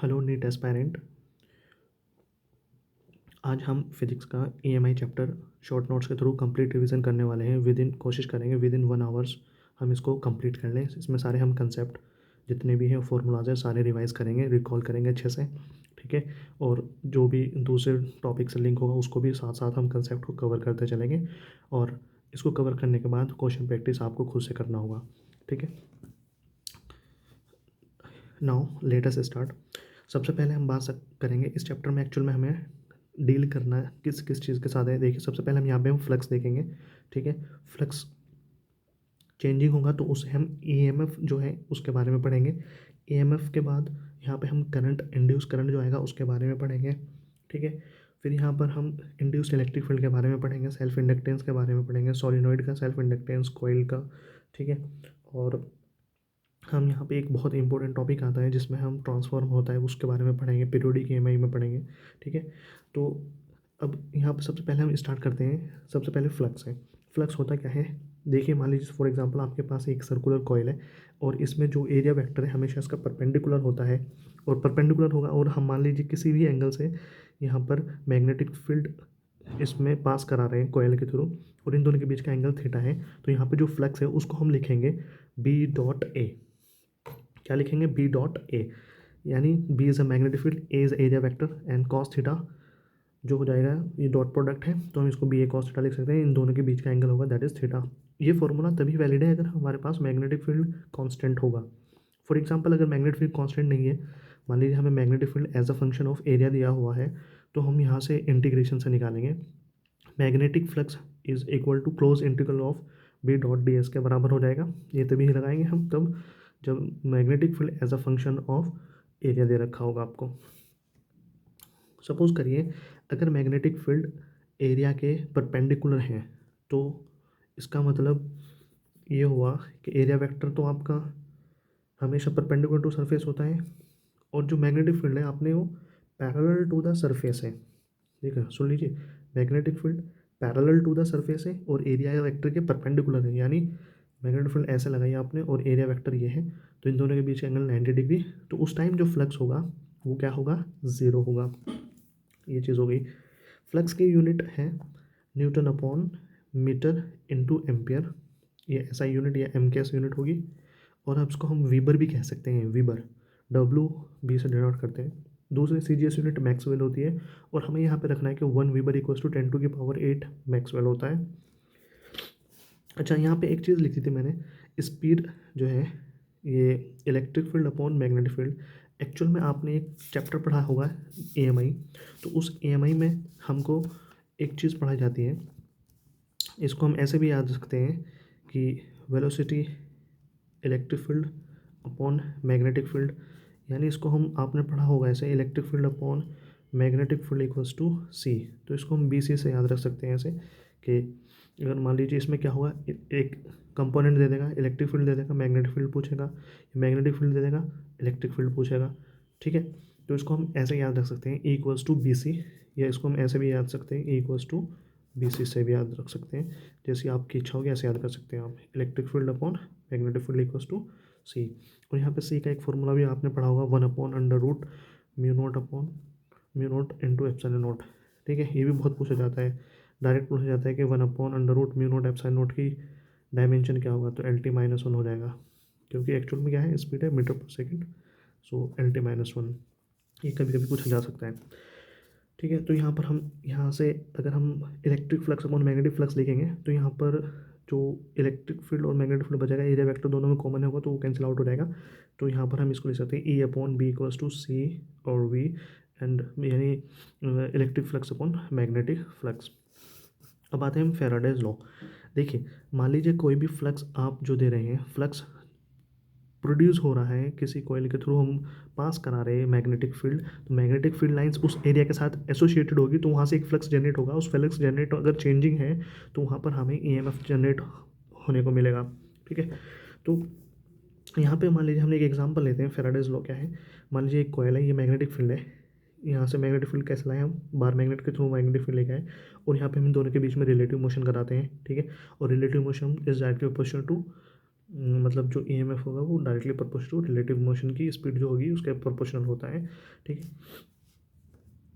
Hello NEET aspirant. आज हम physics का ईएमआई चैप्टर शॉर्ट नोट्स के थ्रू कंप्लीट रिवीजन करने वाले हैं। कोशिश करेंगे विद इन 1 आवर्स हम इसको कंप्लीट कर लें। इसमें सारे हम कंसेप्ट जितने भी हैं फॉर्मूलाज हैं सारे रिवाइज करेंगे, रिकॉल करेंगे अच्छे से, ठीक है। और जो भी दूसरे टॉपिक से लिंक होगा उसको भी साथ साथ हम कंसेप्ट को कवर करते चलेंगे। और इसको कवर करने के बाद क्वेश्चन प्रैक्टिस आपको खुद से करना होगा, ठीक है। Now let us start. सबसे पहले हम बात करेंगे इस चैप्टर में एक्चुअल में हमें डील करना है किस किस चीज़ के साथ है। देखिए सबसे पहले हम यहाँ पे हम फ्लक्स देखेंगे, ठीक है। फ्लक्स चेंजिंग होगा तो उसे हम ईएमएफ जो है उसके बारे में पढ़ेंगे। ईएमएफ के बाद यहाँ पे हम करंट, इंड्यूस करंट जो आएगा उसके बारे में पढ़ेंगे, ठीक है। फिर यहाँ पर हम इंड्यूस्ड इलेक्ट्रिक फील्ड के बारे में पढ़ेंगे, सेल्फ इंडक्टेंस के बारे में पढ़ेंगे, सोलिनॉइड का सेल्फ इंडक्टेंस, कॉइल का, ठीक है। और हम यहाँ पे एक बहुत इंपॉर्टेंट टॉपिक आता है जिसमें हम ट्रांसफॉर्म होता है उसके बारे में पढ़ेंगे, पीरियोडिक ईएमआई में पढ़ेंगे, ठीक है। तो अब यहाँ पर सबसे पहले हम स्टार्ट करते हैं। सबसे पहले फ्लक्स है। फ्लक्स होता क्या है, देखिए मान लीजिए फॉर एग्जांपल आपके पास एक सर्कुलर कॉइल है और इसमें जो एरिया वेक्टर है हमेशा इसका परपेंडिकुलर होता है और परपेंडिकुलर होगा। और हम मान लीजिए किसी भी एंगल से यहाँ पर मैग्नेटिक फील्ड इसमें पास करा रहे हैं कॉइल के थ्रू और इन दोनों के बीच का एंगल थीटा है। तो यहाँ पे जो फ्लक्स है उसको हम लिखेंगे बी डॉट ए। क्या लिखेंगे? बी डॉट ए, यानी B is a magnetic field, A is area vector and cos theta जो हो जाएगा ये डॉट प्रोडक्ट है तो हम इसको बी ए कॉस थीटा लिख सकते हैं। इन दोनों के बीच का एंगल होगा दैट इज़ थीटा। ये फॉर्मूला तभी वैलिड है अगर हमारे पास मैग्नेटिक फील्ड कांस्टेंट होगा। फॉर एग्जांपल अगर मैग्नेटिक फील्ड कांस्टेंट नहीं है, मान लीजिए हमें magnetic field as a function of area दिया हुआ है, तो हम यहाँ से इंटीग्रेशन से निकालेंगे magnetic flux is equal to close integral of B dot D S के बराबर हो जाएगा। ये तभी लगाएंगे हम तब जब magnetic field as a function of area दे रखा होगा आपको। सपोज करिए अगर मैग्नेटिक फील्ड एरिया के परपेंडिकुलर हैं तो इसका मतलब ये हुआ कि एरिया वेक्टर तो आपका हमेशा परपेंडिकुलर टू सरफेस होता है और जो मैग्नेटिक फील्ड है आपने वो पैरेलल टू द सरफेस है। ठीक है, सुन लीजिए, magnetic field parallel to the surface है और एरिया वेक्टर के परपेंडिकुलर है, यानी मैग्नेटिक फील्ड ऐसे लगाई आपने और एरिया वेक्टर ये है तो इन दोनों के बीच एंगल 90 डिग्री। तो उस टाइम जो फ्लक्स होगा वो क्या होगा? ज़ीरो होगा। ये चीज़ हो गई। फ्लक्स की यूनिट है newton upon metre into ampere. ये एसआई यूनिट या एम के एस यूनिट होगी और अब इसको हम वीबर भी कह सकते हैं। वीबर डब्ल्यू बी से डिनोट करते हैं। दूसरी सीजीएस यूनिट मैक्सवेल होती है और हमें यहाँ पे रखना है कि 1 वीबर इक्वल्स टू 10⁸ मैक्सवेल होता है। अच्छा, यहाँ पे एक चीज़ लिखी थी मैंने, स्पीड जो है ये electric field upon magnetic field. Actual में आपने एक चैप्टर पढ़ा होगा ईएमआई, तो उस ईएमआई में हमको एक चीज़ पढ़ाई जाती है, इसको हम ऐसे भी याद रखते हैं कि velocity electric field upon magnetic field, यानी इसको हम आपने पढ़ा होगा ऐसे electric field upon magnetic field equals to C. तो इसको हम बी सी से याद रख सकते हैं ऐसे कि अगर मान लीजिए इसमें क्या होगा, एक कंपोनेंट दे देगा, इलेक्ट्रिक फील्ड दे देगा, मैग्नेटिक फील्ड पूछेगा, मैग्नेटिक फील्ड दे देगा, इलेक्ट्रिक फील्ड पूछेगा, ठीक है। तो इसको हम ऐसे याद रख सकते हैं E equals to B C, या इसको हम ऐसे भी याद सकते हैं E equals to B C से भी याद रख सकते हैं। जैसी आपकी इच्छा होगी ऐसे याद कर सकते हैं आप, electric field upon magnetic field equals to C. और यहाँ पे सी का एक फॉर्मूला भी आपने पढ़ा होगा, 1/√μ naught upon mu naught into epsilon naught, ठीक है। ये भी बहुत पूछा जाता है, डायरेक्ट पूछा जाता है कि 1/√μ नॉट एप्सिलॉन नॉट की डायमेंशन क्या होगा, तो LT-1 हो जाएगा, क्योंकि एक्चुअल में क्या है, स्पीड है मीटर पर सेकेंड, सो LT-1 ये कभी कभी पूछा जा सकता है, ठीक है। तो यहाँ पर हम यहाँ से अगर हम electric flux upon magnetic flux लिखेंगे तो यहाँ पर जो इलेक्ट्रिक फील्ड और मैग्नेटिक फील्ड बचेगा, एरिया वेक्टर दोनों में कॉमन होगा तो वो कैंसिल आउट हो जाएगा। तो यहाँ पर हम इसको लिख सकते हैं E upon B equals to C और वी एंड यानी electric flux upon magnetic flux. अब आते हैं हम फेराडेज लॉ। देखिए मान लीजिए कोई भी फ्लक्स आप जो दे रहे हैं, फ्लक्स प्रोड्यूस हो रहा है किसी कॉइल के थ्रू, हम पास करा रहे हैं मैग्नेटिक फील्ड, तो मैग्नेटिक फील्ड लाइंस उस एरिया के साथ एसोसिएटेड होगी तो वहाँ से एक फ्लक्स जनरेट होगा। उस फ्लक्स जनरेट अगर चेंजिंग है तो वहाँ पर हमें ईएमएफ जनरेट होने को मिलेगा, ठीक है। तो यहाँ पे मान लीजिए हमने एक एग्जांपल लेते हैं, फेराडेज लॉ क्या है। मान लीजिए एक कॉइल है, ये मैग्नेटिक फील्ड है, यहाँ से मैग्नेटिक फील्ड कैसे लाए हम, बार मैग्नेट के थ्रू मैग्नेटिक फील्ड लेके आए और यहाँ पे हम दोनों के बीच में रिलेटिव मोशन कराते हैं, ठीक है। और relative motion is directly proportional to मतलब जो ईएमएफ होगा वो directly proportional to relative motion की स्पीड जो होगी उसके प्रोपोर्शनल होता है, ठीक है।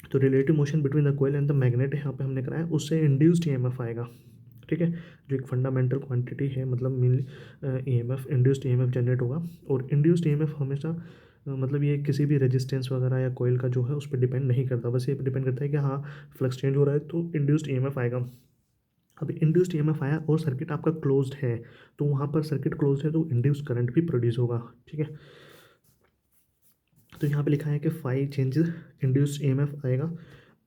तो relative motion between the coil and the magnet यहाँ पे हमने कराया, उससे इंड्यूस्ड ईएमएफ आएगा, ठीक है, जो एक फंडामेंटल क्वांटिटी है, मतलब mainly EMF, induced EMF generate होगा। और इंड्यूस्ड ईएमएफ हमेशा मतलब ये किसी भी रेजिस्टेंस वगैरह या कोयल का जो है उस पर डिपेंड नहीं करता, बस ये डिपेंड करता है कि हाँ फ्लक्स चेंज हो रहा है तो इंड्यूस्ड ईएमएफ आएगा। अब इंड्यूस्ड ईएमएफ आया और सर्किट आपका क्लोज्ड है, तो वहाँ पर सर्किट क्लोज्ड है तो इंड्यूस्ड करंट भी प्रोड्यूस होगा, ठीक है। तो यहाँ पे लिखा है कि फाइव चेंजेस इंड्यूस्ड ईएमएफ आएगा,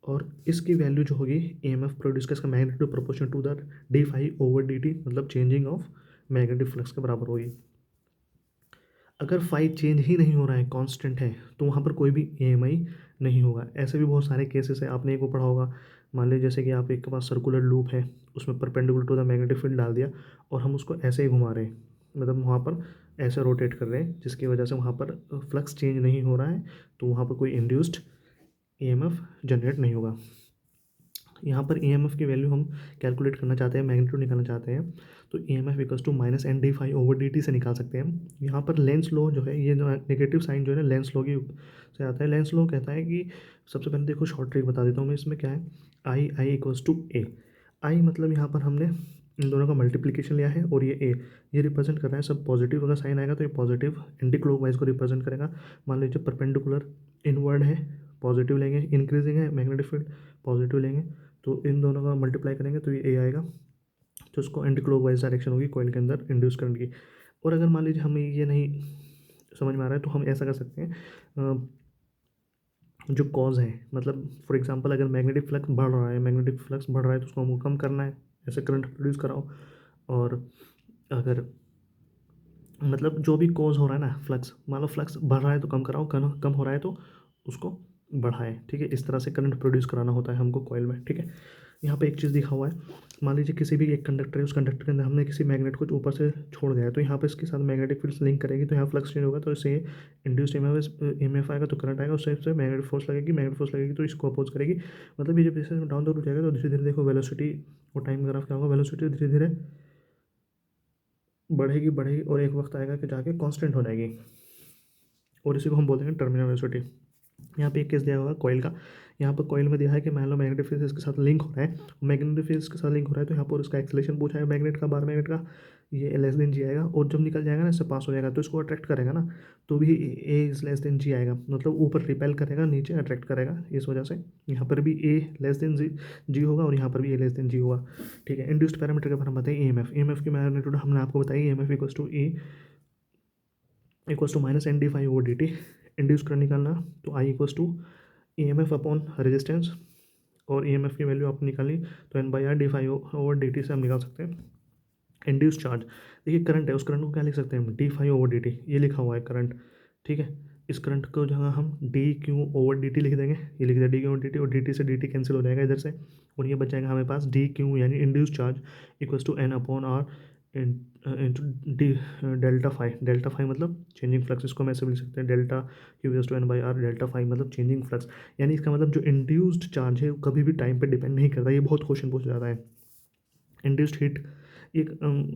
और इसकी वैल्यू जो होगी ईएमएफ प्रोड्यूस का, इसका magnitude proportion to the D phi over D T, मतलब चेंजिंग ऑफ मैग्नेटिक फ्लक्स के बराबर होगी। अगर फाइव चेंज ही नहीं हो रहा है, कांस्टेंट है, तो वहाँ पर कोई भी ईएमआई नहीं होगा। ऐसे भी बहुत सारे केसेस है, आपने एक को पढ़ा होगा, मान लीजिए जैसे कि आप एक के पास सर्कुलर लूप है, उसमें perpendicular to the magnetic field डाल दिया और हम उसको ऐसे ही घुमा रहे हैं, मतलब वहाँ पर ऐसे रोटेट कर रहे हैं जिसकी वजह से वहाँ पर फ्लक्स चेंज नहीं हो रहा है, तो वहाँ पर कोई इंड्यूस्ड ईएमएफ जनरेट नहीं होगा। यहाँ पर ईएमएफ की वैल्यू हम कैलकुलेट करना चाहते हैं, मैग्नीट्यूड निकालना चाहते हैं, तो EMF equals to minus N D phi over D T से निकाल सकते हैं हम। यहाँ पर लेंस लॉ जो है, ये जो नेगेटिव साइन जो है ना लेंस लॉ की से आता है। लेंस लॉ कहता है कि सबसे पहले देखो शॉर्ट ट्रिक बता देता हूँ मैं, इसमें क्या है, आई आई इक्वल्स टू ए। आई मतलब यहाँ पर हमने इन दोनों का मल्टीप्लिकेशन लिया है, और ये ए ये रिप्रेजेंट कर रहा है सब पॉजिटिव, अगर साइन आएगा तो ये पॉजिटिव एंटी क्लॉकवाइज को रिप्रेजेंट करेगा। मान लीजिए परपेंडिकुलर इनवर्ड है, पॉजिटिव लेंगे, इंक्रीजिंग है मैग्नेटिक फील्ड, पॉजिटिव लेंगे, तो इन दोनों का मल्टीप्लाई करेंगे तो ये ए आएगा, तो उसको एंटी क्लॉकवाइज डायरेक्शन होगी कोयल के अंदर इंड्यूस करंट की। और अगर मान लीजिए हमें ये नहीं समझ में आ रहा है तो हम ऐसा कर सकते हैं, जो कॉज है, मतलब फॉर एग्जांपल अगर मैग्नेटिक फ्लक्स बढ़ रहा है, मैग्नेटिक फ्लक्स बढ़ रहा है तो उसको हमको कम करना है, ऐसे करंट प्रोड्यूस कराओ। और अगर मतलब जो भी कॉज हो रहा है ना फ्लक्स, मान लो फ्लक्स बढ़ रहा है तो कम कराओ, कम कम हो रहा है तो उसको बढ़ाएं, ठीक है। इस तरह से करंट प्रोड्यूस कराना होता है हमको कॉइल में, ठीक है। यहाँ पे एक चीज़ दिखा हुआ है, मान लीजिए किसी भी एक कंडक्टर है, उस कंडक्टर के अंदर हमने किसी मैग्नेट को ऊपर से छोड़ दिया है, तो यहाँ पे इसके साथ मैग्नेटिक फील्ड लिंक करेगी तो यहाँ फ्लक्स चेंज होगा, तो इससे इंड्यूस्ड ईएमएफ आएगा, तो करंट आएगा, उससे मैग्नेटिक फोर्स लगेगी, मैग्नेटिक फोर्स लगेगी तो इसको अपोज करेगी। मतलब ये जब जैसे डाउन द रूट जाएगा तो धीरे धीरे देखो वेलोसिटी और टाइम ग्राफ क्या होगा, वेलोसिटी धीरे धीरे बढ़ेगी बढ़ेगी और एक वक्त आएगा कि जाके कांस्टेंट हो जाएगी, और इसी को हम बोलते हैं टर्मिनल वेलोसिटी। यहाँ पे एक केस दिया हुआ है कॉइल का, यहाँ पर कॉइल में दिया है कि मान लो मैग्नेटिक फील्ड इसके साथ लिंक हो रहा है, मैग्नेटिक फील्ड इसके साथ लिंक हो रहा है, तो यहाँ पर उसका एक्सेलेरेशन पूछा है मैग्नेट का, बार मैग्नेट का, ये लेस देन जी आएगा, और जब निकल जाएगा ना इससे पास हो जाएगा तो इसको अट्रैक्ट करेगा ना, तो भी ए इज लेस देन जी आएगा, मतलब ऊपर रिपेल करेगा, नीचे अट्रैक्ट करेगा, इस वजह से यहाँ पर भी ए लेस देन जी होगा और यहाँ पर भी ए लेस देन जी होगा, ठीक है। इंड्यूस्ड पैरामीटर के बारे में बताइए, ई एम एफ की मैग्नीट्यूड हमने आपको बताई, E M F equals to minus N D phi over D T. Induced current निकालना तो I equals to E M F upon resistance, और ई एम एफ की वैल्यू आपने निकाली तो N by R D phi over D T से हम निकाल सकते हैं। इंड्यूस चार्ज, देखिए करंट है, उस करंट को क्या लिख सकते हैं हम, D phi over D T, ये लिखा हुआ है करंट, ठीक है। इस करंट को जहाँ हम D Q over D T लिख देंगे, ये लिख दिया D Q over D T, और डी टी से डी टी कैंसिल हो जाएगा इधर से, और ये बच जाएगा हमारे पास डी क्यू यानी induce charge equals to N upon R into D delta phi मतलब चेंजिंग फ्लक्स, इसको हम ऐसे भी लिख सकते हैं, delta Q equals to N by R delta phi मतलब चेंजिंग फ्लक्स। यानी इसका मतलब जो इंड्यूस्ड चार्ज है वो कभी भी टाइम पे डिपेंड नहीं करता, ये बहुत क्वेश्चन पूछा जाता है। इंड्यूस्ड हीट एक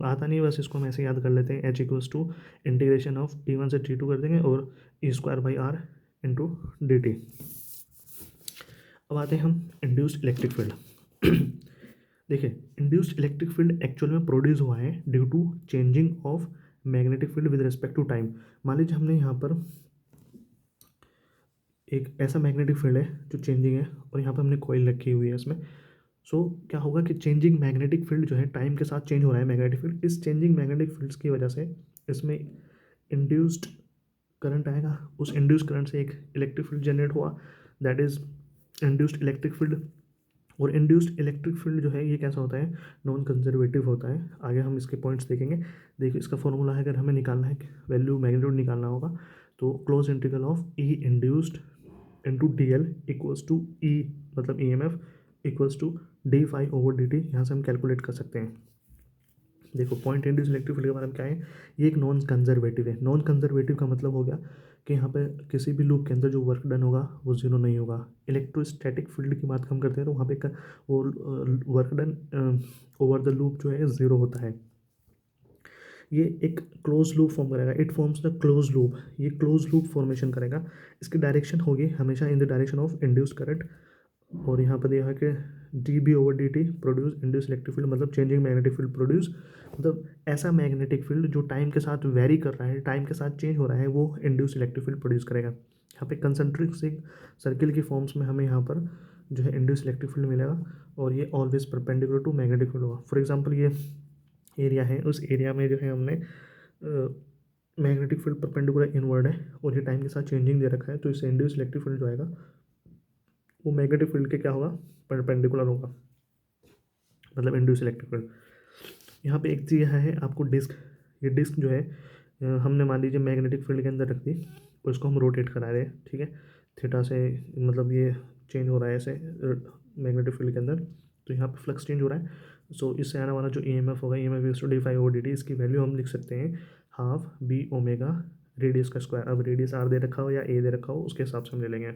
आता नहीं, बस इसको हम ऐसे याद कर लेते हैं, H equals to integration of T one से टी टू कर देंगे और E square by R into D T. अब आते हैं हम इंड्यूस्ड इलेक्ट्रिक फील्ड। देखिए इंड्यूस्ड इलेक्ट्रिक फील्ड एक्चुअल में प्रोड्यूस हुआ है due to changing of magnetic field with respect to time. मान लीजिए हमने यहाँ पर एक ऐसा मैग्नेटिक फील्ड है जो चेंजिंग है, और यहाँ पर हमने कॉइल रखी हुई है इसमें। सो क्या होगा कि चेंजिंग मैग्नेटिक फील्ड जो है टाइम के साथ चेंज हो रहा है मैग्नेटिक फील्ड, इस चेंजिंग मैग्नेटिक फील्ड्स की वजह से इसमें इंड्यूस्ड करंट आएगा, उस इंड्यूस्ड करंट से एक इलेक्ट्रिक फील्ड जनरेट हुआ, that is induced electric field. और इंड्यूस्ड इलेक्ट्रिक फील्ड जो है ये कैसा होता है, नॉन कंजर्वेटिव होता है, आगे हम इसके पॉइंट्स देखेंगे। देखिए इसका फॉर्मूला है, अगर हमें निकालना है वैल्यू मैग्नीट्यूड निकालना होगा तो closed integral of E induced into D L equals to E मतलब E M F equals to D phi over D T, यहाँ से हम कैलकुलेट कर सकते हैं। देखो पॉइंट इंड्यूस इलेक्ट्रिक फील्ड के बारे में क्या है, ये एक नॉन कंजर्वेटिव है। नॉन कंजर्वेटिव का मतलब हो गया कि यहाँ पे किसी भी लूप के अंदर जो वर्क डन होगा वो जीरो नहीं होगा। इलेक्ट्रोस्टैटिक फील्ड की बात हम करते हैं तो वहाँ पे वो work done over the loop जो है ज़ीरो होता है। ये एक क्लोज लूप फॉर्म करेगा, it forms the close loop, ये क्लोज लूप फॉर्मेशन करेगा। इसकी डायरेक्शन होगी हमेशा in the direction of induce current, और यहाँ पर दिया है कि D B over D T produce induce electric field, मतलब चेंजिंग मैग्नेटिक फील्ड प्रोड्यूस, मतलब ऐसा मैग्नेटिक फील्ड जो टाइम के साथ वेरी कर रहा है, टाइम के साथ चेंज हो रहा है, वो इंड्यूस इलेक्ट्रिक फील्ड प्रोड्यूस करेगा। यहाँ पे कंसेंट्रिक सर्किल की फॉर्म्स में हमें यहाँ पर जो है इंड्यूस इलेक्ट्रिक फील्ड मिलेगा, और ये always perpendicular to magnetic field होगा। फॉर एग्जाम्पल ये एरिया है, उस एरिया में जो है हमने मैग्नेटिक फील्ड परपेंडिकुलर इनवर्ड है, और ये टाइम के साथ चेंजिंग दे रखा है, तो इससे इंड्यूस इलेक्ट्रिक फील्ड जो आएगा वो मैग्नेटिक फील्ड के क्या होगा, परपेंडिकुलर होगा, मतलब इंड्यूस इलेक्ट्रिक फील्ड। यहाँ पे एक चीज़ है आपको डिस्क, ये डिस्क जो है हमने मान लीजिए मैग्नेटिक फील्ड के अंदर रख दी, और इसको हम रोटेट करा रहे हैं, ठीक है, थीटा से, मतलब ये चेंज हो रहा है ऐसे मैग्नेटिक फील्ड के अंदर, तो यहाँ पे फ्लक्स चेंज हो रहा है। सो इससे आने वाला जो ईएमएफ होगा, EMF D phi over D T, इसकी वैल्यू हम लिख सकते हैं हाफ बी ओमेगा रेडियस का स्क्वायर। अब रेडियस आर दे रखा हो या ए दे रखा हो, उसके हिसाब से हम ले लेंगे।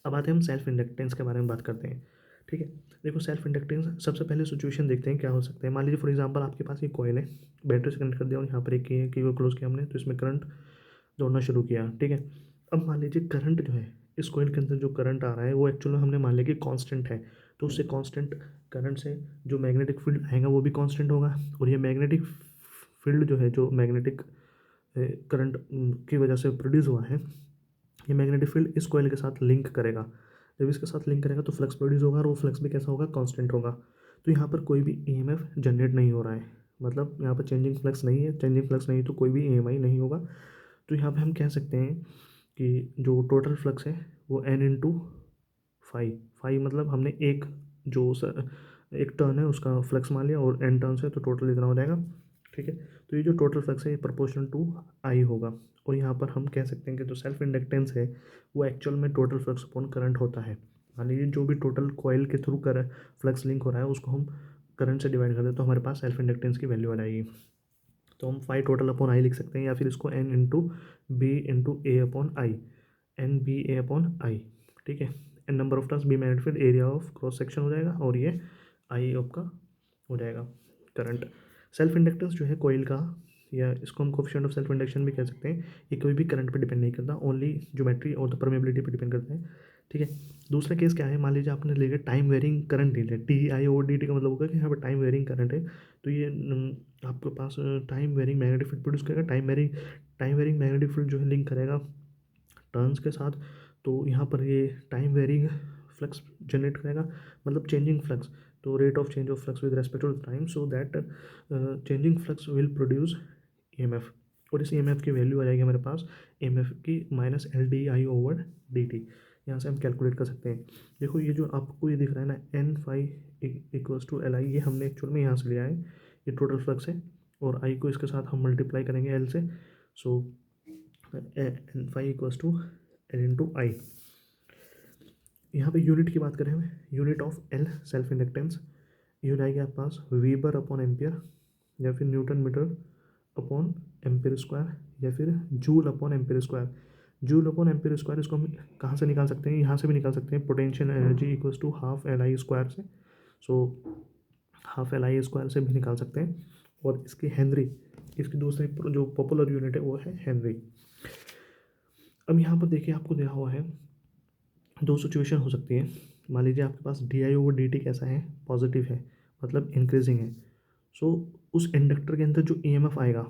अब आते हैं हम सेल्फ इंडक्टेंस के बारे में बात करते हैं, ठीक है। देखो सेल्फ इंडक्टेंस, सबसे पहले सिचुएशन देखते हैं क्या हो सकते हैं। मान लीजिए फॉर एग्जांपल आपके पास ये कॉइल है, बैटरी से कनेक्ट कर दिया और यहाँ पर एक की को क्लोज किया हमने, तो इसमें करंट दौड़ना शुरू किया, ठीक है। अब मान लीजिए करंट जो है, इस कॉइल के अंदर जो करंट आ रहा है वो एक्चुअली हमने मान लिया कि कांस्टेंट है, तो उससे कांस्टेंट करंट से जो मैग्नेटिक फील्ड आएगा वो भी कांस्टेंट होगा, और ये मैग्नेटिक फील्ड जो है, जो मैग्नेटिक करंट की वजह से प्रोड्यूस हुआ है, ये मैग्नेटिक फील्ड इस कॉइल के साथ लिंक करेगा। जब इसके साथ लिंक करेगा तो फ्लक्स प्रोड्यूस होगा, और वो फ्लक्स भी कैसा होगा, कांस्टेंट होगा। तो यहाँ पर कोई भी ईएमएफ जनरेट नहीं हो रहा है, मतलब यहाँ पर चेंजिंग फ्लक्स नहीं है, चेंजिंग फ्लक्स नहीं तो कोई भी ईएमआई नहीं होगा। तो यहाँ पे हम कह सकते हैं कि जो टोटल फ्लक्स है वो एन इंटू फाइव, फाइव मतलब हमने एक जो एक टर्न है उसका फ्लक्स मान लिया, और एन टर्न्स है तो टोटल इतना हो जाएगा, ठीक है। तो ये जो टोटल फ्लक्स है ये प्रोपोर्शनल टू आई होगा, और यहाँ पर हम कह सकते हैं कि जो सेल्फ इंडक्टेंस है वो एक्चुअल में टोटल फ्लक्स अपॉन करंट होता है। मान लीजिए जो भी टोटल कॉइल के थ्रू कर फ्लक्स लिंक हो रहा है उसको हम करंट से डिवाइड कर दें, तो हमारे पास सेल्फ इंडक्टेंस की वैल्यू आ जाएगी। तो हम फाइव टोटल अपॉन आई लिख सकते हैं, या फिर इसको N into B into A upon I, N B A upon I, ठीक है। N number of turns, B magnetic field, area of cross section हो जाएगा, और ये आई आपका हो जाएगा करंट। सेल्फ इंडक्टेंस जो है कोइल का, या इसको हम कोफिशिएंट ऑफ सेल्फ इंडक्शन भी कह सकते हैं, ये कोई भी करंट पे डिपेंड नहीं करता, ओनली ज्योमेट्री और द परमेबिलिटी पे डिपेंड करता है, ठीक है। दूसरा केस क्या है, मान लीजिए आपने ले लिया टाइम वेरिंग करंट ले लिया, D I over D T का मतलब होगा कि यहाँ पर टाइम वेरिंग करंट है, तो ये आपके पास time varying magnetic field produce करेगा। टाइम वेरिंग मैग्नेटिक फील्ड जो है लिंक करेगा टर्न्स के साथ, तो यहाँ पर ये टाइम वेरिंग फ्लक्स जनरेट करेगा, मतलब चेंजिंग फ्लक्स, तो rate of change of flux with respect to time, so that changing flux will produce EMF, और इस ईएमएफ की वैल्यू आ जाएगी हमारे पास ईएमएफ की minus L D I over D T. यहाँ से हम कैलकुलेट कर सकते हैं। देखो ये जो आपको ये दिख रहा है ना N phi equals to L I, ये हमने एक्चुअल में यहाँ से लिया है, ये टोटल फ्लक्स है, और आई को इसके साथ हम मल्टीप्लाई करेंगे एल से, so N phi equals to L into I. यहाँ पे यूनिट की बात करें हमें, unit of L self inductance, ये हो जाएगी आपके पास वीबर अपॉन एम्पियर, या फिर newton metre upon ampere square, या फिर joule upon ampere square. Joule upon ampere square इसको हम कहाँ से निकाल सकते हैं, यहाँ से भी निकाल सकते हैं, potential energy equals to half L I square से, so half L I square से भी निकाल सकते हैं। और इसकी हेनरी, इसकी दूसरी जो पॉपुलर यूनिट है वो है हेनरी। अब यहाँ पर देखिए आपको दिया हुआ है दो सिचुएशन हो सकती है। मान लीजिए आपके पास D I over D T कैसा है, पॉजिटिव है, मतलब इंक्रीजिंग है, सो उस इंडक्टर के अंदर जो ईएमएफ आएगा,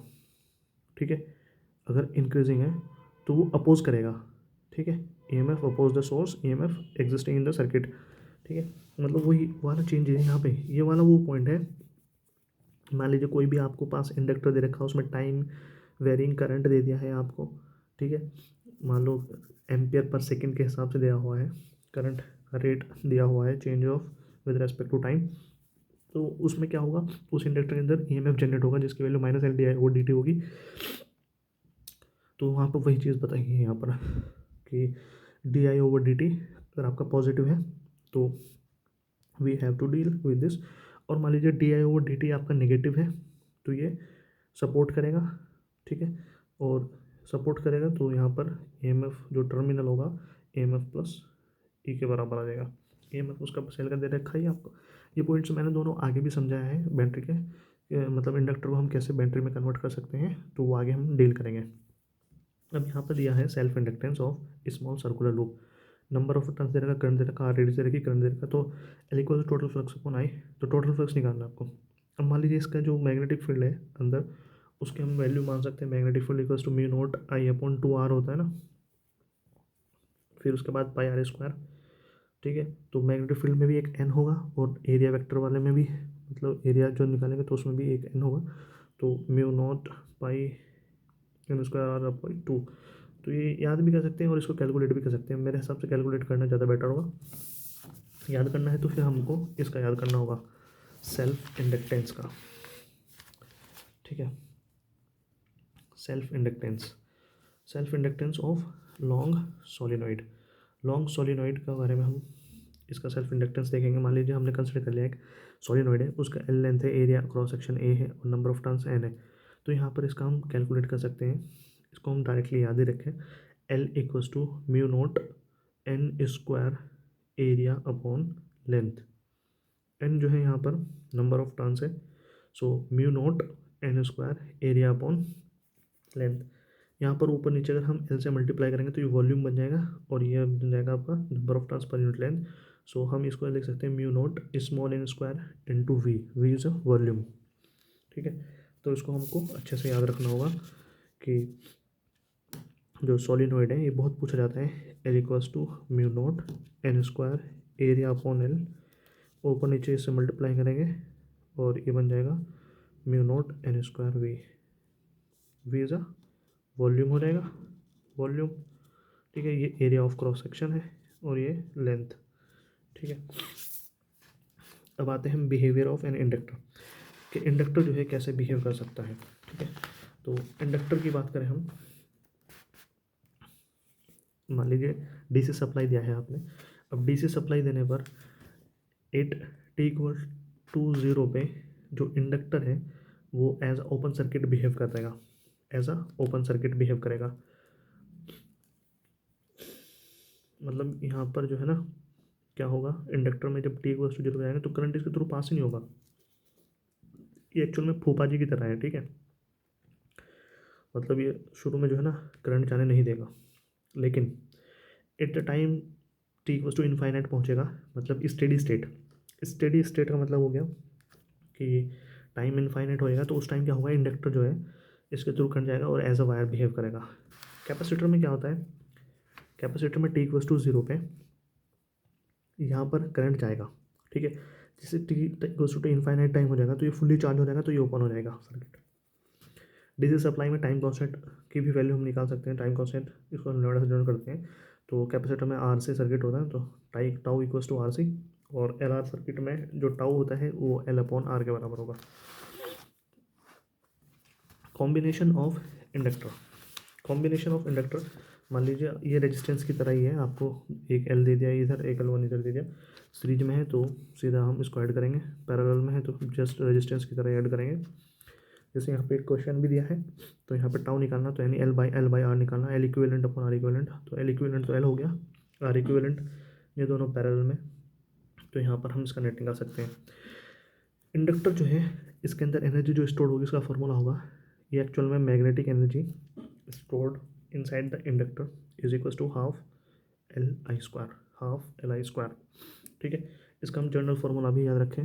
ठीक है, अगर इंक्रीजिंग है तो वो अपोज करेगा, ठीक है, EMF oppose the source EMF existing in the circuit, ठीक है, मतलब वही वाला चेंज है यहाँ पे, ये वाला वो पॉइंट है। मान लीजिए कोई भी आपको पास इंडक्टर दे रखा है, उसमें टाइम वेरिंग करंट दे दिया है आपको, ठीक है, मान लो एम्पियर पर सेकंड के हिसाब से दिया हुआ है, करंट का रेट दिया हुआ है change of with respect to time, तो उसमें क्या होगा, उस इंडक्टर के अंदर ईएमएफ जनरेट होगा जिसकी वैल्यू माइनस एल डी आई और डी टी होगी। तो वहाँ पर वही चीज़ बताइए यहाँ पर कि D I over D T अगर आपका पॉजिटिव है तो we have to deal with this, और मान लीजिए D I over D T आपका नेगेटिव है तो ये सपोर्ट करेगा, ठीक है, और सपोर्ट करेगा तो यहाँ पर ईएमएफ जो टर्मिनल होगा ईएमएफ प्लस ई के बराबर आ जाएगा। ईएमएफ उसका सेल कर दे रखा है आपको। ये पॉइंट्स मैंने दोनों आगे भी समझाया है बैटरी के, मतलब इंडक्टर को हम कैसे बैटरी में कन्वर्ट कर सकते हैं, तो वो आगे हम डील करेंगे। अब यहाँ पर दिया है self inductance of small circular loop, number of turns दे रखा, करंट दे रखा, आर रेडियस दे रखी, करंट दे रखा, तो L equal total flux upon I, तो टोटल फ्लक्स निकालना है आपको। अब मान लीजिए इसका जो मैग्नेटिक फील्ड है अंदर, उसके हम वैल्यू मान सकते हैं, magnetic field equals to mu naught I upon 2 R होता है ना, फिर उसके बाद पाई आर स्क्वायर। ठीक है, तो मैग्नेटिक फील्ड में भी एक एन होगा और एरिया वेक्टर वाले में भी, मतलब एरिया जो निकालेंगे तो उसमें भी एक एन होगा, तो mu naught pi N square R upon 2। तो ये याद भी कर सकते हैं और इसको कैलकुलेट भी कर सकते हैं, मेरे हिसाब से कैलकुलेट करना ज़्यादा बेटर होगा। याद करना है तो फिर हमको इसका याद करना होगा, सेल्फ इंडक्टेंस का। ठीक है, self inductance, self inductance of long solenoid. Long solenoid का बारे में हम इसका सेल्फ इंडक्टेंस देखेंगे। मान लीजिए हमने कंसिडर कर लिया एक सोलिनॉइड है, उसका एल लेंथ है, एरिया क्रॉस सेक्शन ए है और नंबर ऑफ टर्न्स एन है, तो यहाँ पर इसका हम कैलकुलेट कर सकते हैं। इसको हम डायरेक्टली याद ही रखें, L equals to mu naught N square area upon length. N जो है यहाँ पर नंबर ऑफ टर्न्स है, so mu naught N square area upon length. यहाँ पर ऊपर नीचे अगर हम एल से मल्टीप्लाई करेंगे तो ये वॉल्यूम बन जाएगा और ये बन जाएगा आपका number of turns per unit length. So हम इसको लिख सकते हैं mu naught small N square into V, V is a volume. ठीक है, तो इसको हमको अच्छे से याद रखना होगा कि जो सॉलिनॉइड है ये बहुत पूछा जाता है, L equals to mu naught N square area upon L, ऊपर नीचे इससे मल्टीप्लाई करेंगे और ये बन जाएगा mu naught N square V, V is a volume हो जाएगा, वॉल्यूम। ठीक है, ये एरिया ऑफ क्रॉस सेक्शन है और ये लेंथ। ठीक है, अब आते हैं बिहेवियर ऑफ एन इंडक्टर, कि इंडक्टर जो है कैसे बिहेव कर सकता है। ठीक है, तो इंडक्टर की बात करें हम, मान लीजिए डीसी सप्लाई दिया है आपने। अब डीसी सप्लाई देने पर 8t=0 पे जो इंडक्टर है वो एज ओपन सर्किट बिहेव करेगा, as a open circuit behave करेगा। मतलब यहाँ पर जो है ना, क्या होगा, इंडक्टर में जब t=0 जाएगा तो करंट इसके थ्रू पास ही नहीं होगा। ये एक्चुअल में फूफा जी की तरह है। ठीक है, मतलब ये शुरू में जो है ना करंट जाने नहीं देगा, लेकिन एट द टाइम t=इनफाइनाइट पहुँचेगा, मतलब स्टेडी स्टेट। स्टेडी स्टेट का मतलब हो गया कि टाइम इनफाइनाइट होएगा, तो उस टाइम क्या होगा, इंडक्टर जो है इसके थ्रू करंट जाएगा और एज अ वायर बिहेव करेगा। कैपेसिटर में क्या होता है, कैपेसिटर में t=0 पे यहाँ पर करंट जाएगा। ठीक है, जैसे t=टू इनफाइनाइट टाइम हो जाएगा तो ये फुल्ली चार्ज हो जाएगा, तो ये ओपन हो जाएगा सर्किट। डीसी सप्लाई में टाइम कॉन्स्टेंट की भी वैल्यू हम निकाल सकते हैं, टाइम कॉन्स्टेंट इसको हम लैम्डा से डिनोट करते हैं। तो कैपेसिटर में आर से सर्किट होता है, तो tau equals to R C, और एल आर सर्किट में जो टाउ होता है वो एल अपॉन आर के बराबर होगा। Combination of inductor, combination of inductor, मान लीजिए ये रेजिस्टेंस की तरह ही है, आपको एक एल दे दिया इधर, एक L1 इधर दे दिया। सीरीज में है तो सीधा हम इसको ऐड करेंगे, पैरेलल में है तो जस्ट रेजिस्टेंस की तरह ऐड करेंगे। जैसे यहाँ पे एक क्वेश्चन भी दिया है, तो यहाँ पे टाउ निकालना, तो यानी L/R निकालना, L equivalent upon R equivalent, तो एल इक्विवेलेंट तो एल हो गया, आर इक्विवेलेंट, ये दोनों पैरेलल में, तो यहाँ पर हम इसका नेट निकाल सकते हैं। इंडक्टर जो है इसके अंदर एनर्जी जो स्टोर होगी इसका फॉर्मूला होगा, ये एक्चुअल में magnetic energy stored inside the inductor is equal to half L I square, half L I square. ठीक है, इसका हम जनरल फार्मूला भी याद रखें,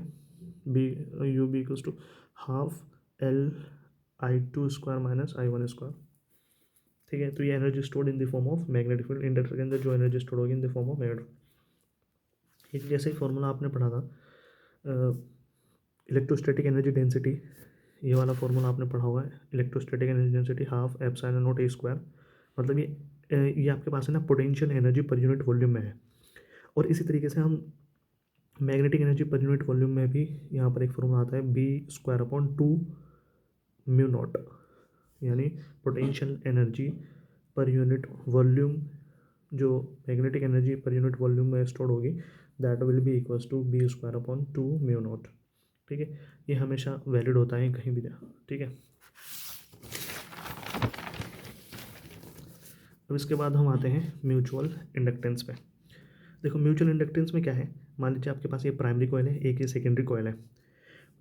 B U B equals to half L I two square minus I one square. ठीक है, तो ये energy stored in the form of magnetic field, inductor के अंदर जो एनर्जी स्टोर होगी in the form of magnetic. एक जैसे ही फॉर्मूला आपने पढ़ा था इलेक्ट्रोस्टैटिक एनर्जी डेंसिटी, ये वाला फॉर्मूला आपने पढ़ा हुआ है, electrostatic energy density half epsilon naught E square. मतलब ये आपके पास है ना potential energy per unit volume में है। और इसी तरीके से हम magnetic energy per unit volume में भी यहाँ पर एक फॉर्मूला आता है, B²/2 म्यू नॉट, यानी potential energy per unit volume जो magnetic energy per unit volume में स्टोर होगी, that will be equals to B²/2 mu naught. ठीक है, ये हमेशा वैलिड होता है कहीं भी। ठीक है, अब इसके बाद हम आते हैं म्यूचुअल इंडक्टेंस पे। देखो म्यूचुअल इंडक्टेंस में क्या है, मान लीजिए आपके पास ये प्राइमरी कॉयल है, एक ये सेकेंडरी कॉयल है।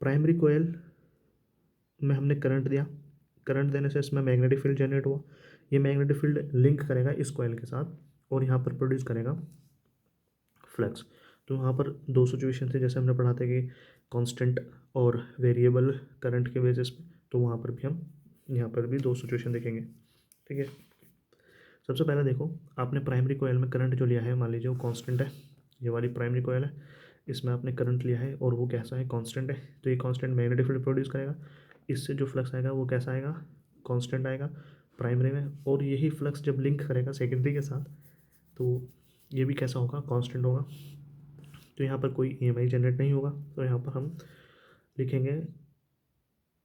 प्राइमरी कॉयल में हमने करंट दिया, करंट देने से इसमें मैग्नेटिक फील्ड जनरेट हुआ। ये मैग्नेटिक फील्ड लिंक करेगा इस कॉइल के साथ और यहाँ पर प्रोड्यूस करेगा फ्लक्स। तो यहाँ पर दो सिचुएशन थे, जैसे हमने पढ़ा था कि कांस्टेंट और वेरिएबल करंट के बेसिस पे, तो वहाँ पर भी हम यहाँ पर भी दो सिचुएशन देखेंगे। ठीक है, सबसे पहले देखो, आपने प्राइमरी कॉइल में करंट जो लिया है, मान लीजिए वो कांस्टेंट है, ये वाली प्राइमरी कॉइल है, इसमें आपने करंट लिया है और वो कैसा है, कांस्टेंट है। तो ये कांस्टेंट मैग्नेटिक फील्ड प्रोड्यूस करेगा, इससे जो फ्लक्स आएगा वो कैसा आएगा, कांस्टेंट आएगा प्राइमरी में। और यही फ्लक्स जब लिंक करेगा सेकेंडरी के साथ तो ये भी कैसा होगा, कांस्टेंट होगा। तो यहाँ पर कोई EMI जनरेट नहीं होगा। तो यहाँ पर हम लिखेंगे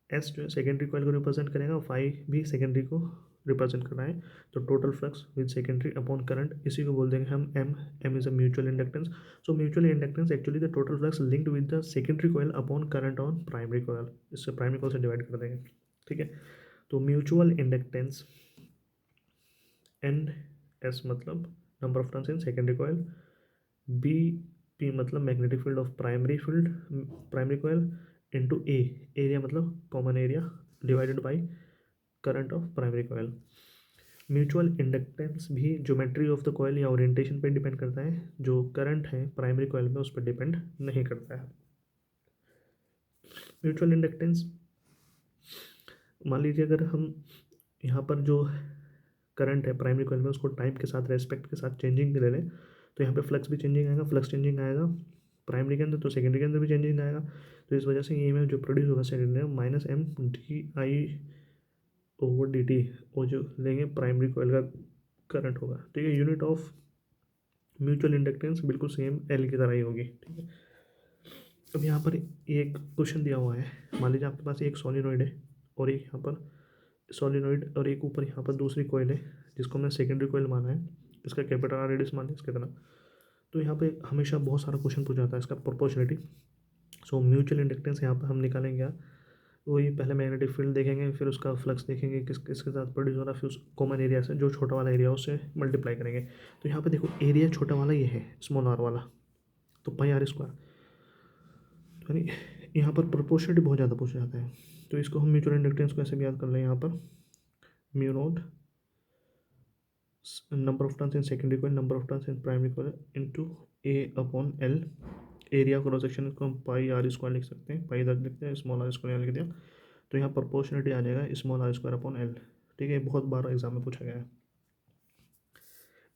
एस जो है सेकेंडरी कॉइल को रिप्रेजेंट करेगा, फाई भी सेकेंडरी को रिप्रेजेंट करना है। तो total flux with secondary upon current, इसी को बोल देंगे हम M. M is a mutual inductance. So mutual inductance actually the total flux linked with the secondary coil upon current on primary coil. इससे प्राइमरी कॉइल से divide कर देंगे। ठीक है, तो म्यूचुअल इंडक्टेंस एन एस मतलब number of turns in secondary coil, B P मतलब magnetic field of primary coil into A, area मतलब common area divided by current of primary coil. Mutual inductance भी geometry of the coil या orientation पे depend करता है, जो current है primary coil में उस पर डिपेंड नहीं करता है। म्यूचुअल इंडक्टेंस, मान लीजिए अगर हम यहाँ पर जो करंट है प्राइमरी कॉइल में उसको टाइम के साथ रेस्पेक्ट के साथ चेंजिंग ले लें, तो यहाँ पे फ्लक्स भी चेंजिंग आएगा, फ्लक्स चेंजिंग आएगा प्राइमरी के अंदर, तो सेकेंडरी के अंदर भी चेंजिंग आएगा। तो इस वजह से EMF जो प्रोड्यूस होगा सेकेंडरी में minus M D I over D T, वो जो लेंगे प्राइमरी कॉइल का करंट होगा। ठीक है, यूनिट ऑफ म्यूचुअल इंडक्टेंस बिल्कुल सेम एल की तरह ही होगी। ठीक है, अब यहाँ पर एक क्वेश्चन दिया हुआ है, मान लीजिए आपके पास एक सोलिनॉइड है और एक यहाँ पर सोलिनॉइड और एक ऊपर यहाँ पर दूसरी कॉइल है जिसको हमने सेकेंडरी कॉइल माना है, इसका कैपिटल आर रेडियस मान है इसके तरह। तो यहाँ पे हमेशा बहुत सारा क्वेश्चन पूछा जाता है इसका प्रोपोर्शनलिटी। सो म्यूचुअल इंडक्टेंस यहाँ पर हम निकालेंगे, वही पहले मैग्नेटिक फील्ड देखेंगे, फिर उसका फ्लक्स देखेंगे किस किसके साथ प्रोड्यूस हो रहा है, फिर उस कॉमन एरिया से जो छोटा वाला एरिया उससे मल्टीप्लाई करेंगे। तो यहाँ पे देखो एरिया छोटा वाला ये है, स्मॉल आर वाला, तो पाई आर स्क्वायर, यानी यहाँ पर प्रोपोर्शनलिटी बहुत ज़्यादा पूछा जाता है। तो इसको हम म्यूचुअल इंडक्टेंस को ऐसे भी याद कर लें, यहाँ पर mu naught number of turns in secondary coil, number of turns in primary coil into A upon L. Area cross section को हम पाई आर स्क्वायर लिख सकते हैं, पाई इधर लिखते हैं, स्मॉल आर स्क्वायर लिख दिया, तो यहाँ प्रोपोर्शनलिटी आ जाएगा small R square upon L. ठीक है, बहुत बार एग्जाम में पूछा गया है।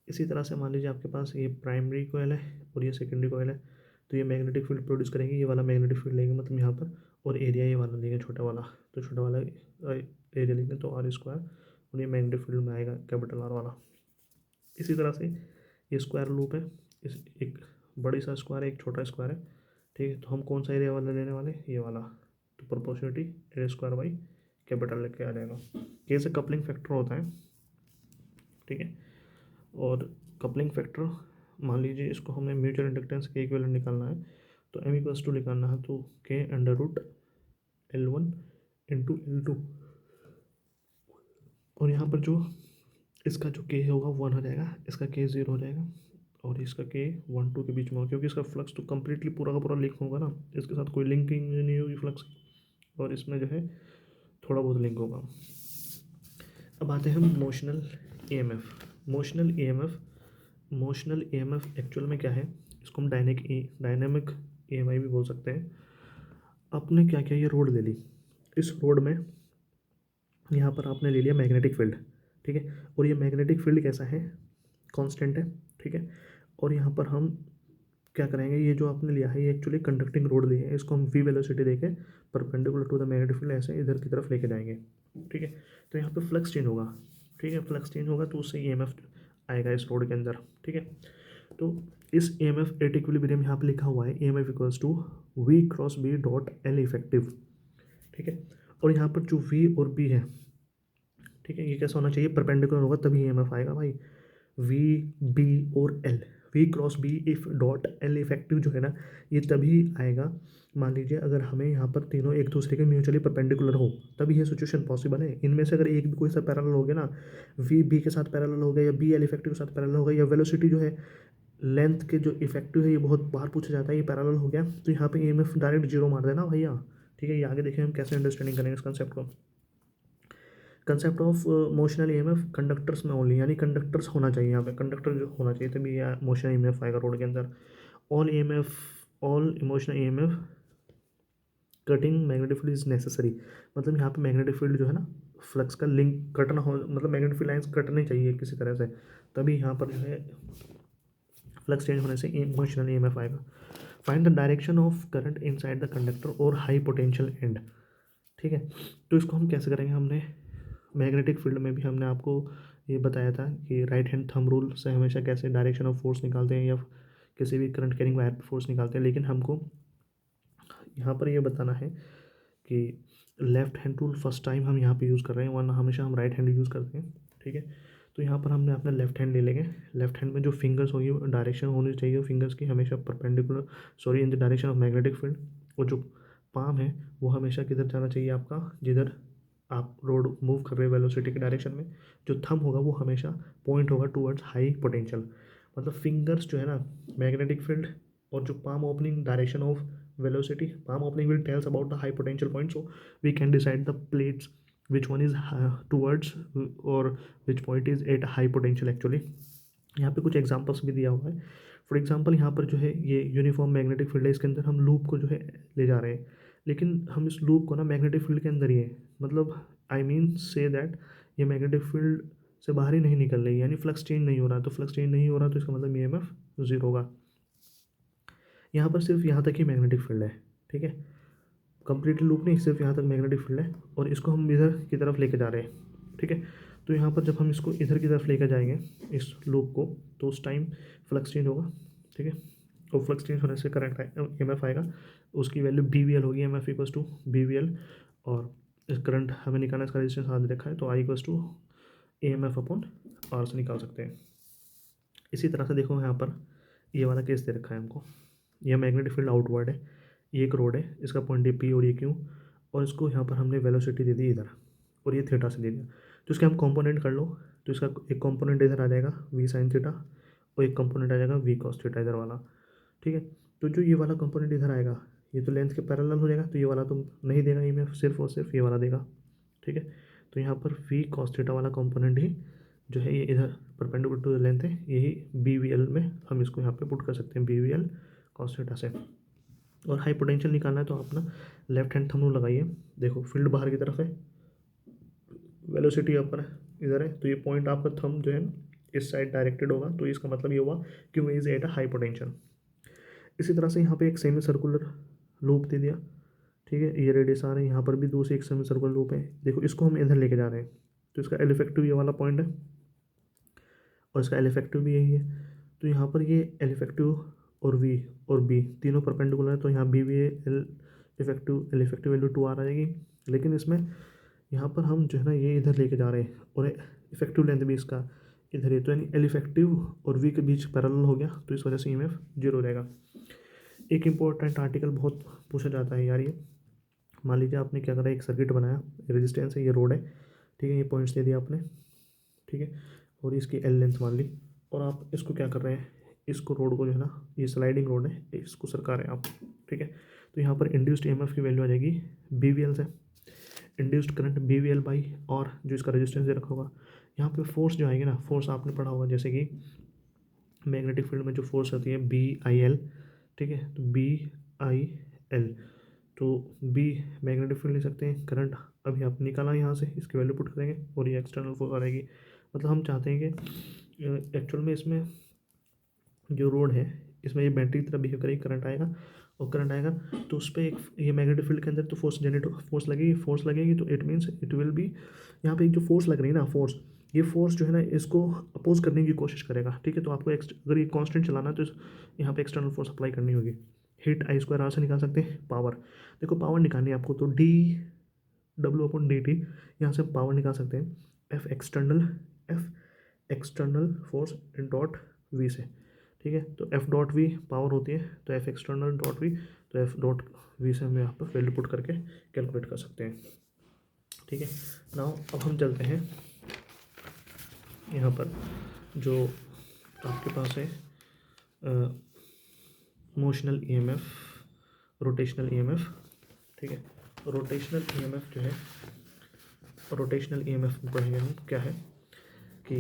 इसी तरह से मान लीजिए आपके पास ये प्राइमरी कॉइल है और ये सेकेंडरी कॉइल है, तो ये मैग्नेटिक फील्ड प्रोड्यूस करेंगे, ये वाला मैग्नेटिक फील्ड लेंगे मतलब यहाँ पर, और एरिया ये वाला लेंगे छोटा वाला, तो छोटा वाला एरिया लेंगे तो आर स्क्वायर, और ये मैग्नेटिक फील्ड में आएगा कैपिटल आर वाला। इसी तरह से ये स्क्वायर लूप है, इस एक बड़ी सा स्क्वायर है, एक छोटा स्क्वायर है। ठीक है, तो हम कौन सा एरिया वाला लेने वाले, ये वाला, तो proportionality A square by capital लेके आ जाएगा। ये से कपलिंग फैक्टर होता है। ठीक है, और कपलिंग फैक्टर मान लीजिए इसको हमें म्यूचुअल इंडक्टेंस के इक्विवेलेंट निकालना है, तो एम इक्वल्स टू निकालना है, तो के under root L1 into L2, और यहाँ पर जो इसका जो के होगा 1 हो जाएगा, इसका के 0 हो जाएगा, और इसका के 1 2 के बीच में होगा, क्योंकि इसका फ्लक्स तो कम्प्लीटली पूरा का पूरा लिंक होगा ना, इसके साथ कोई लिंकिंग नहीं होगी फ्लक्स, और इसमें जो है थोड़ा बहुत लिंक होगा। अब आते हैं हम motional EMF। Motional EMF actual में क्या है, इसको हम डायनेमिक EMI भी बोल सकते हैं। आपने क्या किया, ये रोड ले ली, इस रोड में यहाँ पर आपने ले लिया मैग्नेटिक फील्ड। ठीक है, और ये मैग्नेटिक फील्ड कैसा है, कांस्टेंट है। ठीक है, और यहाँ पर हम क्या करेंगे, ये जो आपने लिया है ये एक्चुअली कंडक्टिंग रोड ली है, इसको हम v वेलोसिटी देके perpendicular to the magnetic field ऐसे इधर की तरफ लेके जाएंगे। ठीक है, तो यहाँ पे फ्लक्स चेंज होगा। ठीक है, फ्लक्स चेंज होगा तो उससे EMF आएगा इस रोड के अंदर। ठीक है, तो इस EMF एट इक्विलिब्रियम यहाँ पे लिखा हुआ है EMF equals to V cross B dot L effective. ठीक है, और यहाँ पर जो V और B है, ठीक है, ये कैसा होना चाहिए, परपेंडिकुलर होगा तभी EMF आएगा भाई। V B और L, V cross B if dot L effective जो है ना, ये तभी आएगा, मान लीजिए अगर हमें यहाँ पर तीनों एक दूसरे के म्यूचुअली परपेंडिकुलर हो, तभी ये सिचुएशन पॉसिबल है। इनमें से अगर एक भी कोई सा पैरेलल हो गया ना, V B के साथ पैरेलल हो गया या B L इफेक्टिव के साथ पैरेलल हो गया, या वेलोसिटी जो है लेंथ के जो इफेक्टिव है, ये बहुत बार पूछा जाता है, ये पैरेलल हो गया, तो यहाँ पे EMF डायरेक्ट जीरो मार देना भैया। ठीक है, ये आगे देखें हम कैसे अंडरस्टैंडिंग करेंगे इस कंसेप्ट को। Concept of motional EMF conductors में ओनली, यानी कंडक्टर्स होना चाहिए यहाँ पे, कंडक्टर जो होना चाहिए तभी यह मोशनल ईएमएफ आएगा रोड के अंदर। All EMF, all emotional EMF cutting magnetic field is necessary, मतलब यहाँ पे मैग्नेटिक फील्ड जो है ना, फ्लक्स का लिंक कटना हो, मतलब मैग्नेटिक फील्ड लाइन्स कटनी चाहिए किसी तरह से, तभी यहाँ पर जो है फ्लक्स चेंज होने से इमोशनल ईएमएफ आएगा। Find the direction of current inside the conductor और हाई पोटेंशियल एंड। ठीक है, तो इसको हम कैसे करेंगे, हमने मैग्नेटिक फील्ड में भी हमने आपको ये बताया था कि राइट हैंड थंब रूल से हमेशा कैसे डायरेक्शन ऑफ फोर्स निकालते हैं या किसी भी करंट कैरिंग वायर पर फोर्स निकालते हैं, लेकिन हमको यहाँ पर ये बताना है कि left hand tool first time हम यहाँ पे यूज़ कर रहे हैं, वरना हमेशा हम राइट हैंड यूज़ करते हैं। ठीक है, तो यहाँ पर हमने अपना लेफ्ट हैंड ले लेंगे। लेफ्ट हैंड में जो फिंगर्स होगी वो डायरेक्शन होनी चाहिए फिंगर्स की हमेशा perpendicular, sorry in the direction of magnetic field. और जो पाम है वो हमेशा किधर जाना चाहिए आपका, जिधर आप रोड मूव कर रहे हो वेलोसिटी के डायरेक्शन में। जो थंब होगा वो हमेशा पॉइंट होगा टूवर्ड्स हाई पोटेंशियल, मतलब फिंगर्स जो है ना मैग्नेटिक फील्ड, और जो palm opening direction of velocity, palm opening will tells about the high potential point, so we can decide the plates which one is towards or which point is at high potential actually। यहाँ पे कुछ examples भी दिया हुआ है। For example यहाँ पर जो है ये यूनिफॉर्म मैग्नेटिक फील्ड है, इसके अंदर हम लूप को जो है ले जा रहे हैं, लेकिन हम इस लूप को ना मैग्नेटिक फील्ड के अंदर ही है, मतलब आई मीन से दैट ये मैग्नेटिक फील्ड से बाहर ही नहीं निकल रही, यानी फ्लक्स चेंज नहीं हो रहा। तो फ्लक्स चेंज नहीं हो रहा तो इसका मतलब ईएमएफ जीरो होगा। यहाँ पर सिर्फ यहाँ तक ही मैग्नेटिक फील्ड है। ठीक है, कंप्लीटली लूप नहीं, सिर्फ यहाँ तक मैग्नेटिक फील्ड है और इसको हम इधर की तरफ लेके जा रहे हैं। ठीक है, तो यहाँ पर जब हम इसको इधर की तरफ लेकर जाएंगे इस लूप को, तो उस टाइम फ्लक्स चेंज होगा। ठीक है, और फ्लक्स चेंज होने से करंट एमएफ आएगा, उसकी वैल्यू BVL होगी, एमएफ इक्वल्स टू BVL। और इस करंट हमें निकालना, इसका रेजिस्टेंस आगे रखा है, तो I equals to AMF upon R से निकाल सकते हैं। इसी तरह से देखो यहाँ पर ये वाला केस दे रखा है हमको, यह मैग्नेटिक फील्ड आउटवर्ड है, ये एक रोड है, इसका पॉइंट है P और ये Q, और इसको यहाँ पर हमने वेलोसिटी दे दी इधर, और ये थीटा से दे दिया। तो इसके हम कंपोनेंट कर लो, तो इसका एक कंपोनेंट इधर आ जाएगा V sin थीटा, और एक कंपोनेंट आ जाएगा V cos थीटा इधर वाला। ठीक है, तो जो ये वाला कंपोनेंट इधर आएगा ये तो लेंथ के पैरेलल हो जाएगा, तो ये वाला तो नहीं देगा ईएमएफ, सिर्फ और सिर्फ ये वाला देगा। ठीक है, तो यहाँ पर V cos थीटा वाला कंपोनेंट ही जो है ये इधर परपेंडिकुलर टू द लेंथ है, यही BVL में हम इसको यहाँ पे पुट कर सकते हैं, BVL cos थीटा से। और हाई पोटेंशियल निकालना है तो अपना लेफ्ट हैंड थंब रूल लगाइए। देखो फील्ड बाहर की तरफ है, वेलोसिटी अपर इधर है, तो ये पॉइंट आपका थंब जो है ना इस साइड डायरेक्टेड होगा, तो इसका मतलब ये हुआ कि वो is at a high potential. इसी तरह से यहाँ पे एक सेमी सर्कुलर लूप दे दिया। ठीक है, ये रेडियस आ रहे हैं, यहाँ पर भी दूसरी एक सेमी सर्कुलर लूप है। देखो इसको हम इधर लेके जा रहे हैं, तो इसका एल इफेक्टिव ये वाला पॉइंट है और इसका एल इफेक्टिव भी यही है। तो यहाँ पर ये एल इफेक्टिव और V और B तीनों परपेंडिकुलर है, तो यहाँ BVL effective L effective value 2 आ जाएगी। लेकिन इसमें यहाँ पर हम जो है ना ये इधर लेके जा रहे हैं और इफेक्टिव लेंथ भी इसका इधर है, तो यानी एल इफेक्टिव और V के बीच पैरेलल हो गया, तो इस वजह से ईएमएफ जीरो हो जाएगा। एक इम्पोर्टेंट आर्टिकल बहुत पूछा जाता है यार, ये मान लीजिए आपने क्या करा, एक सर्किट बनाया, रेजिस्टेंस है, ये रोड है। ठीक है, ये पॉइंट्स दे दिया आपने। ठीक है, और इसकी एल लेंथ मान ली, और आप इसको क्या कर रहे हैं, इसको रोड को जो है ना, ये स्लाइडिंग रोड है, इसको सरका रहे हैं आप। ठीक है, तो यहाँ पर इंड्यूस्ड ईएमएफ की वैल्यू आ जाएगी BVL से, इंड्यूस्ड करंट BVL बाई, और जो इसका रेजिस्टेंस दे रखा होगा। यहाँ पे फोर्स जो आएगी ना, फोर्स आपने पढ़ा होगा जैसे कि मैग्नेटिक फील्ड में जो फोर्स होती है BIL। ठीक है, तो BIL, तो B मैग्नेटिक फील्ड ले सकते हैं, करंट अभी आप निकाला यहाँ से, इसकी वैल्यू पुट करेंगे और ये एक्सटर्नल फोर्स आ जाएगी। मतलब हम चाहते हैं कि एक्चुअल में इसमें जो रोड है इसमें ये बैटरी की तरह बिहेव करेगी, करंट आएगा, और करंट आएगा तो उस पर एक ये मैग्नेटिक फील्ड के अंदर तो फोर्स जनरेट, फोर्स लगेगी, तो it means it will be, यहाँ पे एक जो फोर्स लग रही है ना फोर्स, ये फोर्स जो है ना इसको अपोज करने की कोशिश करेगा। ठीक है, तो आपको अगर ये कांस्टेंट चलाना है तो यहाँ पे एक्सटर्नल फोर्स अप्लाई करनी होगी। हीट I² R से निकाल सकते हैं। पावर, देखो पावर निकालनी है आपको, तो dW/dt यहाँ से पावर निकाल सकते हैं, F external force dot V से। ठीक है, तो F.V पावर होती है, तो F एक्सटर्नल डॉट V, तो F.V से हम यहाँ पर वैल्यू पुट करके कैलकुलेट कर सकते हैं। ठीक है, नाउ अब हम चलते हैं यहाँ पर जो आपके पास है मोशनल ईएमएफ, रोटेशनल ईएमएफ। ठीक है, रोटेशनल ईएमएफ जो है, रोटेशनल ईएमएफ में पढ़ेंगे हम क्या है कि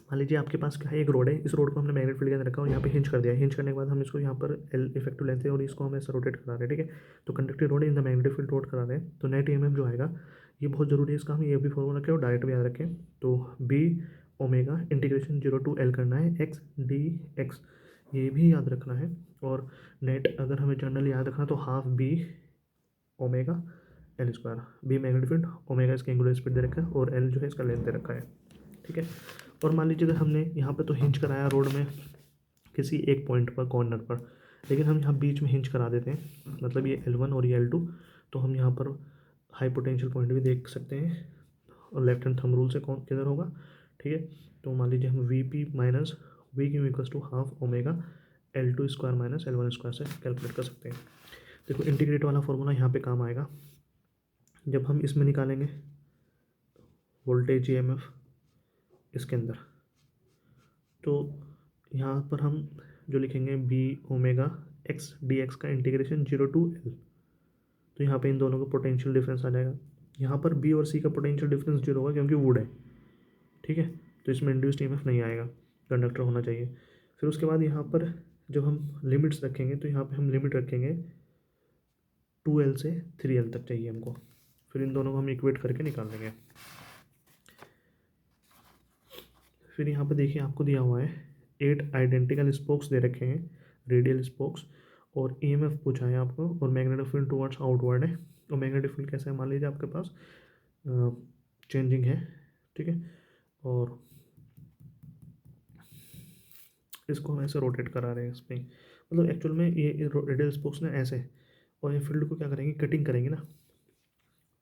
मान लीजिए आपके पास क्या है, एक रोड है, इस रोड को हमने मैग्नेटिक फील्ड के अंदर रखा और यहाँ पे हिंज कर दिया। हिंज करने के बाद हम इसको यहाँ पर एल इफेक्टिव लेंथ है और इसको हम ऐसे रोटेट करा रहे हैं, ठीक है। तो conducting road in the magnetic field road करा रहे हैं, तो नेट ईएमएफ जो आएगा, ये बहुत ज़रूरी है, इसका हम ये भी फॉर्मूला रखें और डायरेक्ट भी याद रखें। तो B omega integration 0 to L करना है, एक्स डी एक्स, ये भी याद रखना है। और नेट अगर हमें जनरली याद रखना तो half B omega L square, B magnetic field, omega इसका एंगुलर स्पीड दे रखा है और एल जो है इसका लेंथ दे रखा है, ठीक है। और मान लीजिए अगर हमने यहाँ पे तो हिंज कराया रोड में किसी एक पॉइंट पर, कॉर्नर पर, लेकिन हम यहाँ बीच में हिंज करा देते हैं, मतलब ये L1 और ये L2, तो हम यहाँ पर हाई पोटेंशियल पॉइंट भी देख सकते हैं और लेफ्ट हैंड थंब रूल से कौन किधर होगा, ठीक है। तो मान लीजिए हम V P minus V Q equals to half omega L2 square minus L1 square से कैलकुलेट कर सकते हैं। देखो इंटीग्रेट वाला फॉर्मूला यहाँ पे काम आएगा जब हम इसमें निकालेंगे वोल्टेज ईएमएफ इसके अंदर, तो यहाँ पर हम जो लिखेंगे B omega X D X का इंटीग्रेशन 0 to L, तो यहाँ पे इन दोनों का पोटेंशियल डिफरेंस आ जाएगा। यहाँ पर बी और सी का पोटेंशियल डिफरेंस 0 होगा क्योंकि वुड है, ठीक है, तो इसमें इंड्यूस्ड ईएमएफ नहीं आएगा, कंडक्टर होना चाहिए। फिर उसके बाद यहाँ पर जब हम लिमिट्स रखेंगे तो यहाँ पर हम लिमिट रखेंगे 2L से 3L तक चाहिए हमको, फिर इन दोनों को हम इक्वेट करके निकाल लेंगे। फिर यहाँ पे देखिए आपको दिया हुआ है 8 आइडेंटिकल स्पोक्स दे रखे हैं, रेडियल स्पोक्स, और ईएमएफ पूछा है आपको, और मैग्नेटिक फील्ड टुवर्ड्स आउटवर्ड है। और मैग्नेटिक फील्ड कैसा है, मान लीजिए आपके पास चेंजिंग है, ठीक है, और इसको हम ऐसे रोटेट करा रहे हैं इस पर, मतलब एक्चुअल में ये रेडियल स्पोक्स ना ऐसे, और ये फील्ड को क्या करेंगे, कटिंग करेंगे ना,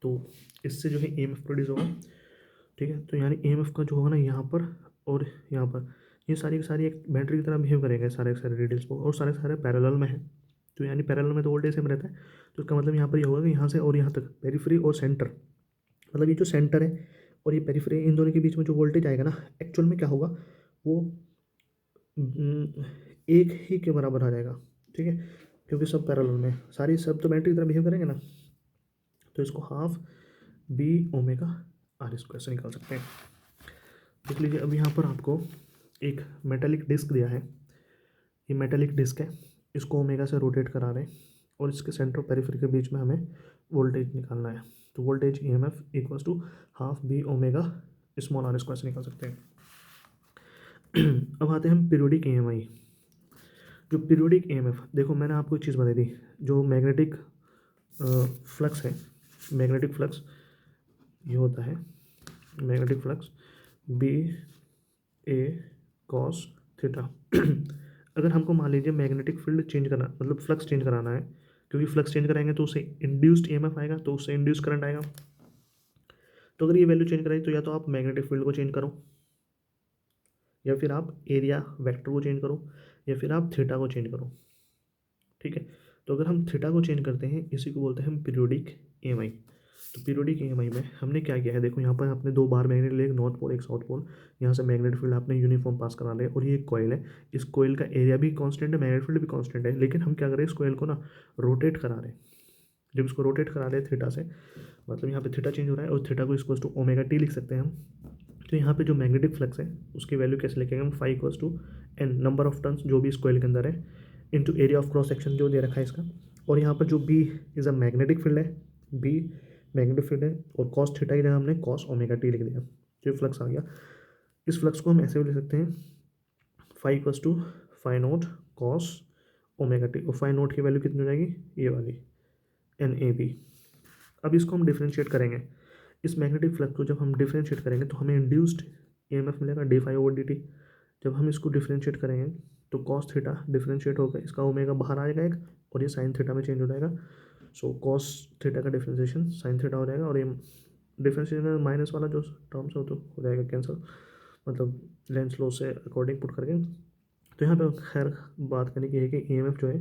तो इससे जो है ईएमएफ प्रोड्यूस होगा, ठीक है। तो यानी ईएमएफ का जो होगा ना यहाँ पर और यहाँ पर, ये सारी की सारी एक बैटरी की तरह बिहेव करेंगे सारे के सारे रेडियल्स को, और सारे के सारे पैरेलल में है, तो यानी पैरेलल में तो वोल्टेज सेम रहता है, तो इसका मतलब यहाँ पर ये होगा कि यहाँ से और यहाँ तक पेरीफ्री और सेंटर, मतलब ये जो सेंटर है और ये पेरीफ्री, इन दोनों के बीच में जो वोल्टेज आएगा ना, एक्चुअल में क्या होगा, वो एक ही के बराबर आ जाएगा, ठीक है, क्योंकि सब पैरेलल में, सारी सब तो बैटरी की तरह बिहेव करेंगे ना, तो इसको half B omega R square से निकाल सकते हैं। देख लीजिए अब यहाँ पर आपको एक मेटालिक डिस्क दिया है, ये मेटालिक डिस्क है, इसको ओमेगा से रोटेट करा रहे हैं और इसके सेंटर और पेरिफेरी के बीच में हमें वोल्टेज निकालना है, तो voltage EMF equals to half B omega small R square से निकाल सकते हैं। अब आते हैं हम पीरियोडिक ईएमआई। जो पीरियोडिक ईएमएफ, देखो मैंने आपको एक चीज़ बताई थी, जो मैग्नेटिक फ्लक्स है, मैग्नेटिक फ्लक्स ये होता है magnetic flux B A cos theta. अगर हमको मान लीजिए मैग्नेटिक फील्ड चेंज करना, मतलब फ्लक्स चेंज कराना है, क्योंकि फ्लक्स चेंज कराएंगे तो उससे इंड्यूस्ड ईएमएफ आएगा, तो उससे इंड्यूस्ड करंट आएगा, तो अगर ये वैल्यू चेंज कराई तो या तो आप मैग्नेटिक फील्ड को चेंज करो, या फिर आप एरिया वेक्टर को चेंज करो, या फिर आप थीटा को चेंज करो, ठीक है। तो अगर हम थीटा को चेंज करते हैं, इसी को बोलते हैं हम पीरियोडिक ईएमआई। तो पीरियोडिक ईएमआई में हमने क्या किया है, देखो यहाँ पर आपने दो बार मैग्नेट लिए, एक नॉर्थ पोल एक साउथ पोल, यहाँ से मैग्नेट फील्ड आपने यूनिफॉर्म पास करा लिया, और ये एक कॉइल है, इस कॉइल का एरिया भी कांस्टेंट है, मैग्नेट फील्ड भी कांस्टेंट है, लेकिन हम क्या करें, इस कॉइल को ना रोटेट करा रहे हैं। जब इसको रोटेट करा रहे हैं थीटा से, मतलब यहाँ पे थीटा चेंज हो रहा है, और थीटा को इक्वल्स टू ओमेगा टी लिख सकते हैं हम। तो यहाँ पे जो मैग्नेटिक फ्लक्स है उसकी वैल्यू कैसे लिखेंगे हम, phi equals to N number of turns जो भी इस कॉइल के अंदर है, into area of cross section जो दे रखा है इसका, और यहाँ पर जो B is a magnetic field है, बी मैग्नेटिक फील्ड है, और कॉस थीटा की जगह हमने कॉस ओमेगा टी लिख दिया, तो ये फ्लक्स आ गया। इस फ्लक्स को हम ऐसे भी लिख सकते हैं, phi equals to phi naught cos omega T, और फाई नोट की वैल्यू कितनी हो जाएगी, ये वाली एन ए बी। अब इसको हम डिफ्रेंशिएट करेंगे, इस मैग्नेटिक फ्लक्स को जब हम डिफ्रेंशिएट करेंगे तो हमें इंड्यूस्ड ईएमएफ मिलेगा D phi over D T. जब हम इसको डिफ्रेंशिएट करेंगे तो कॉस थीटा डिफ्रेंशिएट होगा, इसका ओमेगा बाहर आएगा एक, और ये साइन थीटा में चेंज हो जाएगा, सो कॉस थीटा का डिफ्रेंशिएशन साइन थीटा हो जाएगा, और ये डिफ्रेंशिएशन माइनस वाला जो टर्म्स हो तो हो जाएगा कैंसिल, मतलब लेंस लॉ से अकॉर्डिंग पुट करके। तो यहाँ पे खैर बात करने की है कि ईएमएफ जो है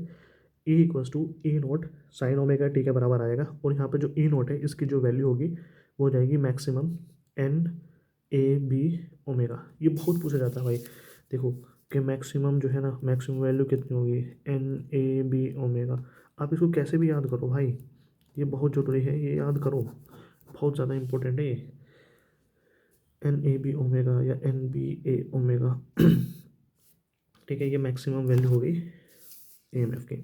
E equals to E naught sine omega T के बराबर आएगा, और यहाँ पे जो ई नोट है इसकी जो वैल्यू होगी वो हो जाएगी maximum N A B omega. ये बहुत पूछा जाता है भाई, देखो कि मैक्सिमम जो है ना, मैक्सिमम वैल्यू कितनी होगी, एन ए बी ओमेगा। आप इसको कैसे भी याद करो भाई, ये बहुत ज़रूरी है, ये याद करो, बहुत ज़्यादा इम्पोर्टेंट है ये। एन ए बी ओमेगा या एन बी ए ओमेगा, ठीक है, ये मैक्सिमम वैल्यू हो गई ई एम एफ की।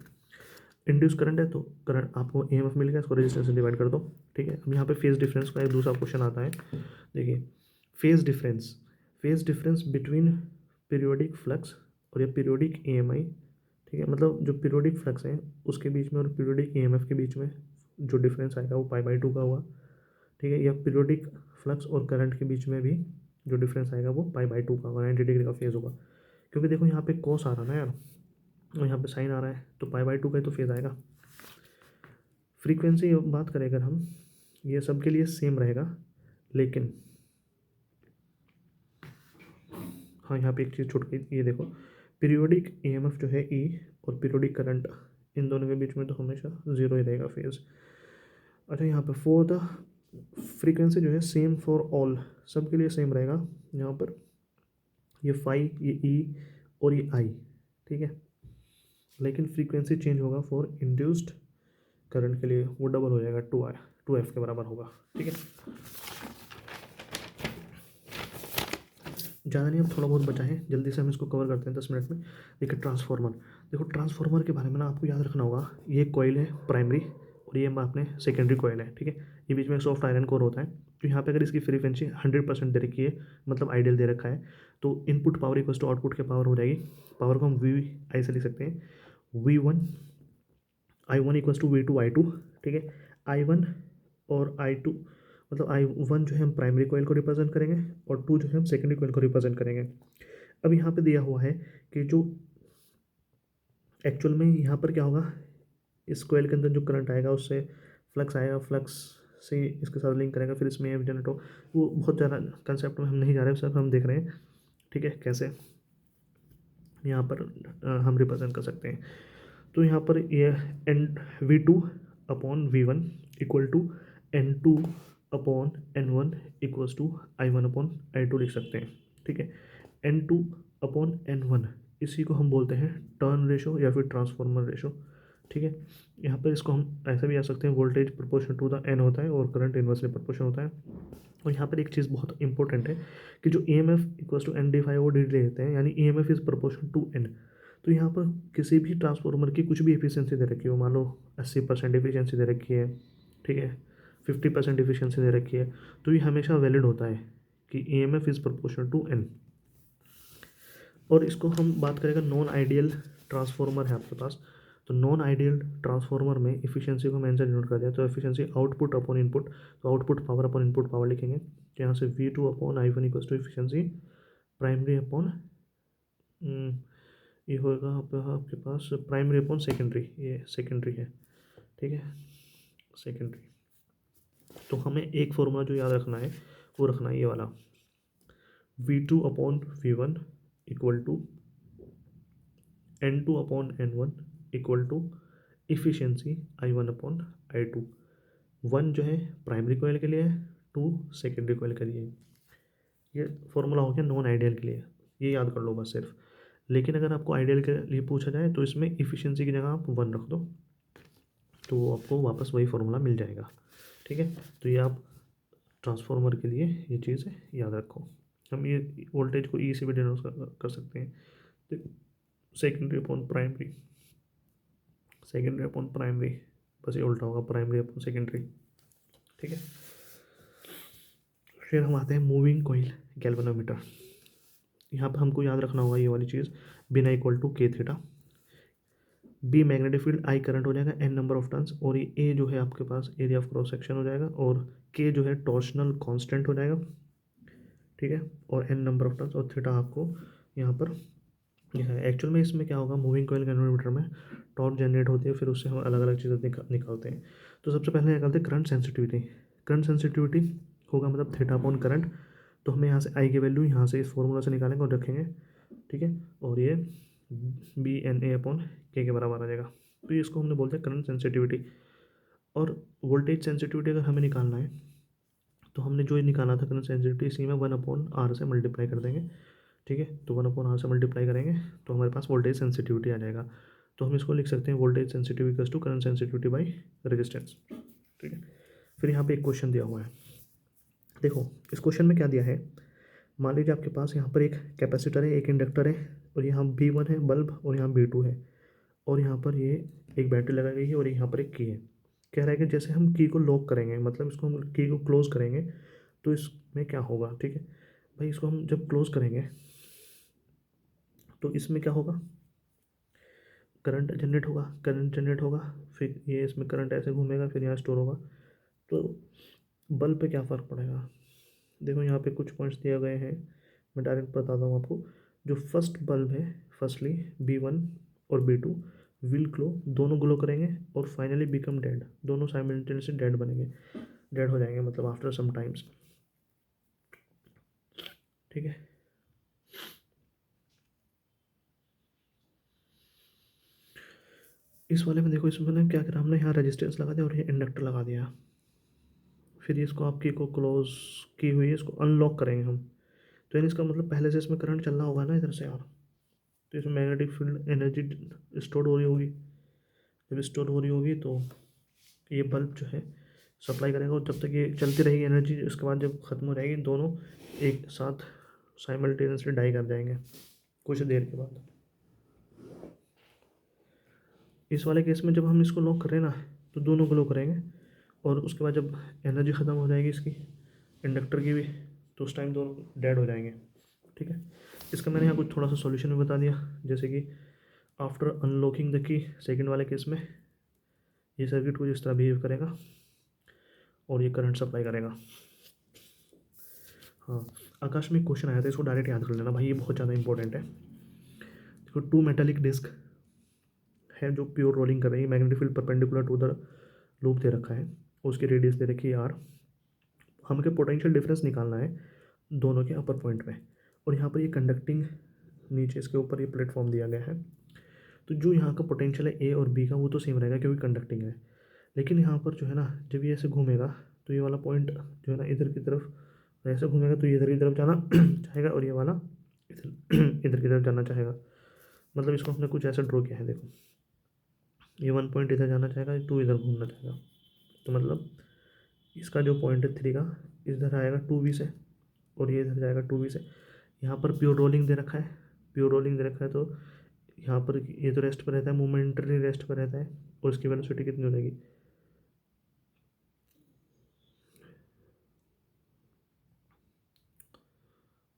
इंड्यूस करंट है तो करंट आपको ई एम एफ मिल गया, इसको रेजिस्टेंस से डिवाइड कर दो, ठीक है। अब यहाँ पे फेज डिफरेंस का एक दूसरा क्वेश्चन आता है, देखिए phase difference between periodic flux और या पीरियोडिक ई एम आई, ठीक है, मतलब जो पीरियोडिक फ्लक्स है उसके बीच में और पीरियोडिक ई एम एफ के बीच में जो डिफरेंस आएगा वो π/2 का हुआ, ठीक है। या पीरियोडिक फ्लक्स और करंट के बीच में भी जो डिफरेंस आएगा वो π/2 का होगा, 90 डिग्री का फेज होगा। क्योंकि देखो यहाँ पे कॉस आ रहा है ना यार, और यहाँ पे साइन आ रहा है, तो π/2 का ही तो फेज आएगा। फ्रीक्वेंसी बात करें अगर हम, ये सब के लिए सेम रहेगा, लेकिन हाँ यहाँ पे एक चीज़ छूट गई, ये देखो पीरियोडिक ईएमएफ जो है ई और पीरियोडिक करंट, इन दोनों के बीच में तो हमेशा ज़ीरो ही रहेगा फेज। अच्छा यहाँ पे फॉर द फ्रीक्वेंसी जो है सेम फॉर ऑल, सब के लिए सेम रहेगा। यहाँ पर ये फाई, ये ई और ये आई, ठीक है, लेकिन फ्रीक्वेंसी चेंज होगा फॉर इंड्यूस्ड करंट के लिए, वो डबल हो जाएगा, 2f के बराबर होगा, ठीक है। ज़्यादा नहीं, अब थोड़ा बहुत बचा है, जल्दी से हम इसको कवर करते हैं 10 मिनट में। देखिए ट्रांसफार्मर, देखो ट्रांसफार्मर के बारे में ना आपको याद रखना होगा, ये कॉइल है प्राइमरी और ये आपने सेकेंडरी कॉइल है, ठीक है। ये बीच में एक सॉफ्ट आयरन कोर होता है, तो यहाँ पे अगर इसकी फ्रीक्वेंसी 100% दे रखी है, मतलब आइडियल दे रखा है, तो input power equal to output के पावर हो जाएगी। पावर को हम वी आई से लिख सकते हैं, I1 equals to V2 I2, ठीक है। I1 और I2, मतलब I1 जो है हम प्राइमरी कॉइल को रिप्रेजेंट करेंगे और 2 जो है हम सेकेंडरी कॉइल को रिप्रेजेंट करेंगे। अब यहाँ पे दिया हुआ है कि जो एक्चुअल में यहाँ पर क्या होगा, इस कॉइल के अंदर जो करंट आएगा उससे फ्लक्स आएगा, फ्लक्स से इसके साथ लिंक करेगा, फिर इसमें जनरेट हो, वो बहुत ज़्यादा कंसेप्ट में हम नहीं जा रहे हैं, सिर्फ हम देख रहे हैं, ठीक है, कैसे यहाँ पर हम रिप्रेजेंट कर सकते हैं। तो यहाँ पर ये V2/V1 equal to N2/N1 equals to I1/I2 लिख सकते हैं, ठीक है। N2/N1 इसी को हम बोलते हैं टर्न रेशो या फिर ट्रांसफॉर्मर रेशो, ठीक है। यहाँ पर इसको हम ऐसा भी आ सकते हैं, voltage proportion to the N होता है और करंट इन्वर्सली प्रोपोर्शन होता है। और यहाँ पर एक चीज़ बहुत इंपॉर्टेंट है कि जो E M F equals to N/5 वो डी लेते हैं, यानी E M F is proportion to N. तो यहाँ पर किसी भी ट्रांसफार्मर की कुछ भी एफिशिएंसी दे रखी हो, मान लो 80% एफिशिएंसी दे रखी है, ठीक है, 50% एफिशिएंसी दे रखी है, तो ये हमेशा वैलिड होता है कि E M F is proportional to N. और इसको हम बात करेंगे नॉन आइडियल ट्रांसफार्मर है आपके पास, तो नॉन आइडियल ट्रांसफार्मर में एफिशिएंसी को मैंने नोट कर दिया, तो एफिशिएंसी आउटपुट अपॉन इनपुट, तो output power upon input power लिखेंगे, तो यहाँ से V2/I1 equals to efficiency primary upon, ये होगा आपके पास प्राइमरी अपॉन सेकेंडरी, ये सेकेंडरी है, ठीक है, सेकेंडरी। तो हमें एक फॉर्मूला जो याद रखना है वो रखना है ये वाला, V2/V1 equal to N2/N1 equal to efficiency I1/I2। 1 जो है प्राइमरी कॉइल के लिए है, 2 सेकेंडरी कॉइल के लिए है। ये फॉर्मूला हो गया नॉन आइडियल के लिए, ये याद कर लो बस सिर्फ। लेकिन अगर आपको आइडियल के लिए पूछा जाए तो इसमें इफिशियंसी की जगह आप 1 रख दो, तो आपको वापस वही फार्मूला मिल जाएगा, ठीक है। तो ये आप ट्रांसफार्मर के लिए ये चीज़ याद रखो। हम ये वोल्टेज को ई से भी डिनोट कर सकते हैं, secondary upon primary, secondary upon primary, बस ये उल्टा होगा, प्राइमरी अपॉन सेकेंडरी, ठीक है। फिर हम आते हैं मूविंग कॉइल गैल्वेनोमीटर। यहाँ पर हमको याद रखना होगा ये वाली चीज़, बिना equal to K theta, B magnetic field, I current हो जाएगा, एन नंबर ऑफ टर्न्स, और ये ए जो है आपके पास एरिया ऑफ क्रॉस सेक्शन हो जाएगा, और के जो है टॉर्शनल कांस्टेंट हो जाएगा, ठीक है, और एन नंबर ऑफ टर्न्स, और थीटा आपको यहाँ पर यह है। एक्चुअल में इसमें क्या होगा, मूविंग कॉइल गैल्वेनोमीटर में टॉर्क जनरेट होती है, फिर उससे हम अलग अलग चीज़ें निकालते हैं। तो सबसे पहले निकालते हैं करंट सेंसिटिविटी। करंट सेंसिटिविटी होगा मतलब थीटा अपॉन करंट, तो हमें यहाँ से आई की वैल्यू यहाँ से इस फॉर्मूला से निकालेंगे और रखेंगे, ठीक है, और ये BNA/K के बराबर आ जाएगा। तो ये इसको हमने बोलते हैं करंट सेंसिटिविटी। और वोल्टेज सेंसिटिविटी अगर हमें निकालना है तो हमने जो ये निकाला था करंट सेंसिटिविटी, इसी में 1/R से मल्टीप्लाई कर देंगे, ठीक है। तो 1/R से मल्टीप्लाई करेंगे तो हमारे पास वोल्टेज सेंसिटिविटी आ जाएगा। तो हम इसको लिख सकते हैं voltage sensitivity to current sensitivity by resistance, ठीक है। फिर यहाँ पे एक क्वेश्चन दिया हुआ है, देखो इस क्वेश्चन में क्या दिया है। मान लीजिए आपके पास यहाँ पर एक कैपेसिटर है, एक इंडक्टर है, और यहाँ B1 है बल्ब, और यहाँ B2 है, और यहाँ पर ये एक बैटरी लगाई गई है, और यहाँ पर एक की है। कह रहा है कि जैसे हम की को लॉक करेंगे, मतलब इसको हम की को क्लोज करेंगे तो इसमें क्या होगा। ठीक है भाई, इसको हम जब क्लोज करेंगे तो इसमें क्या होगा, करंट जनरेट होगा, करंट जनरेट होगा, फिर ये इसमें करंट ऐसे घूमेगा, फिर यहाँ स्टोर होगा। तो बल्ब पे क्या फ़र्क पड़ेगा। देखो यहाँ पे कुछ पॉइंट्स दिए गए हैं, मैं डायरेक्ट बताता हूँ आपको। जो फर्स्ट बल्ब है, फर्स्टली B1 और B2 विल ग्लो, दोनों ग्लो करेंगे, और फाइनली बिकम डेड, दोनों साइमल्टेनियसली डेड बनेंगे, डेड हो जाएंगे, मतलब आफ्टर सम टाइम्स। ठीक है, इस वाले में देखो, इसमें ना क्या करा हमने, यहाँ रेजिस्टेंस लगा दिया और ये इंडक्टर लगा दिया। फिर इसको आपकी को क्लोज की हुई है, इसको अनलॉक करेंगे हम। तो यानी इसका मतलब पहले से इसमें करंट चलना होगा ना इधर से यार, तो इसमें मैग्नेटिक फील्ड एनर्जी स्टोर हो रही होगी। जब स्टोर हो रही होगी तो ये बल्ब जो है सप्लाई करेगा, और जब तक ये चलती रहेगी एनर्जी, उसके बाद जब ख़त्म हो जाएगी, दोनों एक साथ साइमल्टेनियसली डाई कर जाएंगे कुछ देर के बाद। इस वाले केस में जब हम इसको लॉक करें ना, तो दोनों को लॉक करेंगे, और उसके बाद जब एनर्जी ख़त्म हो जाएगी इसकी, इंडक्टर की भी, तो उस टाइम दोनों डेड हो जाएंगे। ठीक है, इसका मैंने यहाँ कुछ थोड़ा सा सॉल्यूशन भी बता दिया, जैसे कि after unlocking the key, second वाले केस में ये सर्किट कुछ इस तरह बिहेव करेगा और ये करंट सप्लाई करेगा। हाँ, आकाश में एक क्वेश्चन आया था, इसको डायरेक्ट याद कर लेना भाई, ये बहुत ज़्यादा इंपॉर्टेंट है। देखो, टू मेटालिक डिस्क है जो प्योर रोलिंग कर रही है, magnetic field perpendicular to the loop दे रखा है, उसकी रेडियस दे रखी है R। हमको पोटेंशियल डिफरेंस निकालना है दोनों के अपर पॉइंट में, और यहाँ पर ये कंडक्टिंग, नीचे इसके ऊपर ये प्लेटफॉर्म दिया गया है। तो जो यहाँ का पोटेंशियल है A और B का, वो तो सेम रहेगा क्योंकि कंडक्टिंग है। लेकिन यहाँ पर जो है ना, जब ये ऐसे घूमेगा तो ये वाला पॉइंट जो है ना इधर की तरफ ऐसे घूमेगा, तो ये इधर की तरफ जाना चाहेगा, और ये वाला इधर इधर की तरफ जाना चाहेगा। मतलब इसको हमने कुछ ऐसा ड्रॉ किया है, देखो ये 1 पॉइंट इधर जाना चाहेगा, 2 इधर घूमना चाहेगा। तो मतलब इसका जो पॉइंट है 3 का, इधर आएगा 2V से, और ये इधर जाएगा 2V से। यहाँ पर प्योर रोलिंग दे रखा है, प्योर रोलिंग दे रखा है, तो यहाँ पर ये तो रेस्ट पर रहता है, मोमेंटरी रेस्ट पर रहता है, और इसकी वेलोसिटी कितनी हो जाएगी,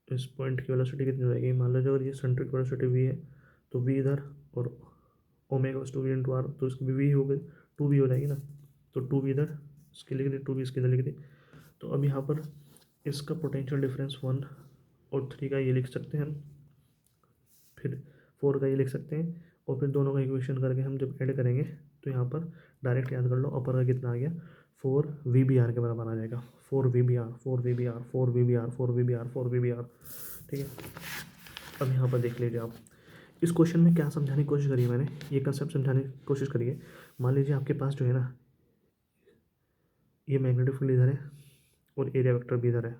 इस पॉइंट की वेलोसिटी कितनी हो जाएगी। मान लो अगर ये सेंट्रिक वेलोसिटी V है, तो V इधर, और omega to V into R, तो इसकी भी V हो गई, 2V हो जाएगी ना। तो 2V इधर इसकी लिख दी, 2V इसकी इधर लिख दी। तो अब यहाँ पर इसका पोटेंशियल डिफरेंस 1 और 3 का ये लिख सकते हैं हम, फिर 4 का ये लिख सकते हैं, और फिर दोनों का इक्वेशन करके हम जब ऐड करेंगे, तो यहाँ पर डायरेक्ट याद कर लो, अपर का कितना आ गया, 4VBR के बराबर आ जाएगा। 4VBR 4VBR 4VBR 4VBR 4VBR। ठीक है, अब यहाँ पर देख लीजिए आप, इस क्वेश्चन में क्या समझाने की कोशिश करी है मैंने, ये कंसेप्ट समझाने की कोशिश करिए। मान लीजिए आपके पास जो है ना, ये मैग्नेटिक फील्ड इधर है और एरिया वेक्टर भी इधर है।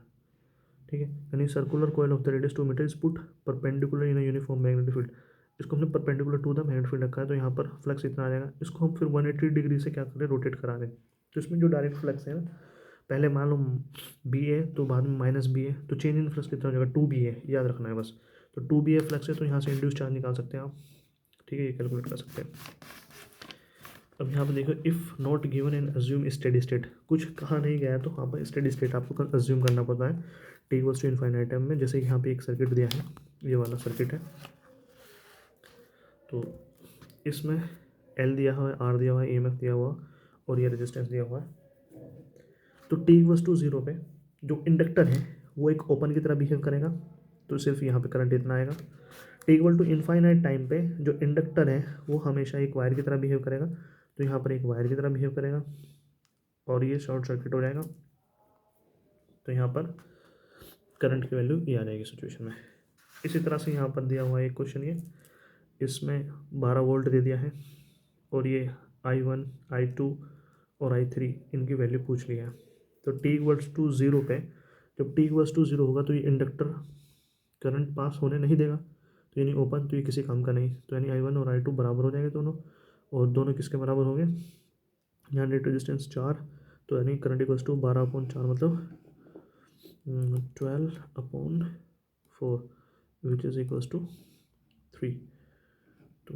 ठीक है, यानी circular coil of the radius 2 metre is put perpendicular in uniform magnetic field. इसको हमने perpendicular to the magnetic field रखा है, तो यहाँ पर फ्लक्स इतना आ जाएगा। इसको हम फिर 180 डिग्री से क्या करें, रोटेट करा दें। तो इसमें जो डायरेक्ट फ्लक्स है ना, पहले मान लो B है, तो बाद में -B है, तो चेंज इन फ्लक्स कितना हो जाएगा, 2B है, याद रखना है बस। तो 2B है फ्लक्स है, तो यहाँ से इंड्यूस चार्ज निकाल सकते हैं आप। ठीक है, ये कैलकुलेट कर सकते हैं। अब यहाँ पर देखो, if not given and assume steady state, कुछ कहा नहीं गया है, तो वहाँ पर स्टेडी स्टेट आपको अज्यूम करना पड़ता है T = इनफाइनाइट टाइम में। जैसे कि यहाँ पे एक सर्किट दिया है, ये वाला सर्किट है, तो इसमें L दिया हुआ है, R दिया हुआ है, EMF दिया हुआ, और ये रेजिस्टेंस दिया हुआ है। तो T = 0 पे जो इंडक्टर है वो एक ओपन की तरह बिहेव करेगा, तो सिर्फ यहाँ पे करंट इतना आएगा। T = इनफाइनाइट टाइम पे जो इंडक्टर है वो हमेशा एक वायर की तरह बिहेव करेगा, तो यहाँ पर एक वायर की तरह बिहेव करेगा, और ये शॉर्ट सर्किट हो जाएगा। तो यहाँ पर करंट की वैल्यू ये आ जाएगी सिचुएशन में। इसी तरह से यहाँ पर दिया हुआ है एक क्वेश्चन, ये इसमें 12 वोल्ट दे दिया है, और ये I1 I2 और I3 इनकी वैल्यू पूछ ली है। तो T = 0 पे, जब T = 0 होगा तो ये इंडक्टर करंट पास होने नहीं देगा, तो यानी ओपन, तो ये किसी काम का नहीं। तो यानी I1 और I2 बराबर हो जाएंगे दोनों, और दोनों किसके बराबर होंगे, यहाँ नेट रेजिस्टेंस 4, तो यानी करंट इक्वल्स टू 12/4 मतलब 12/4 विच इज़ इक्वल्स टू 3। तो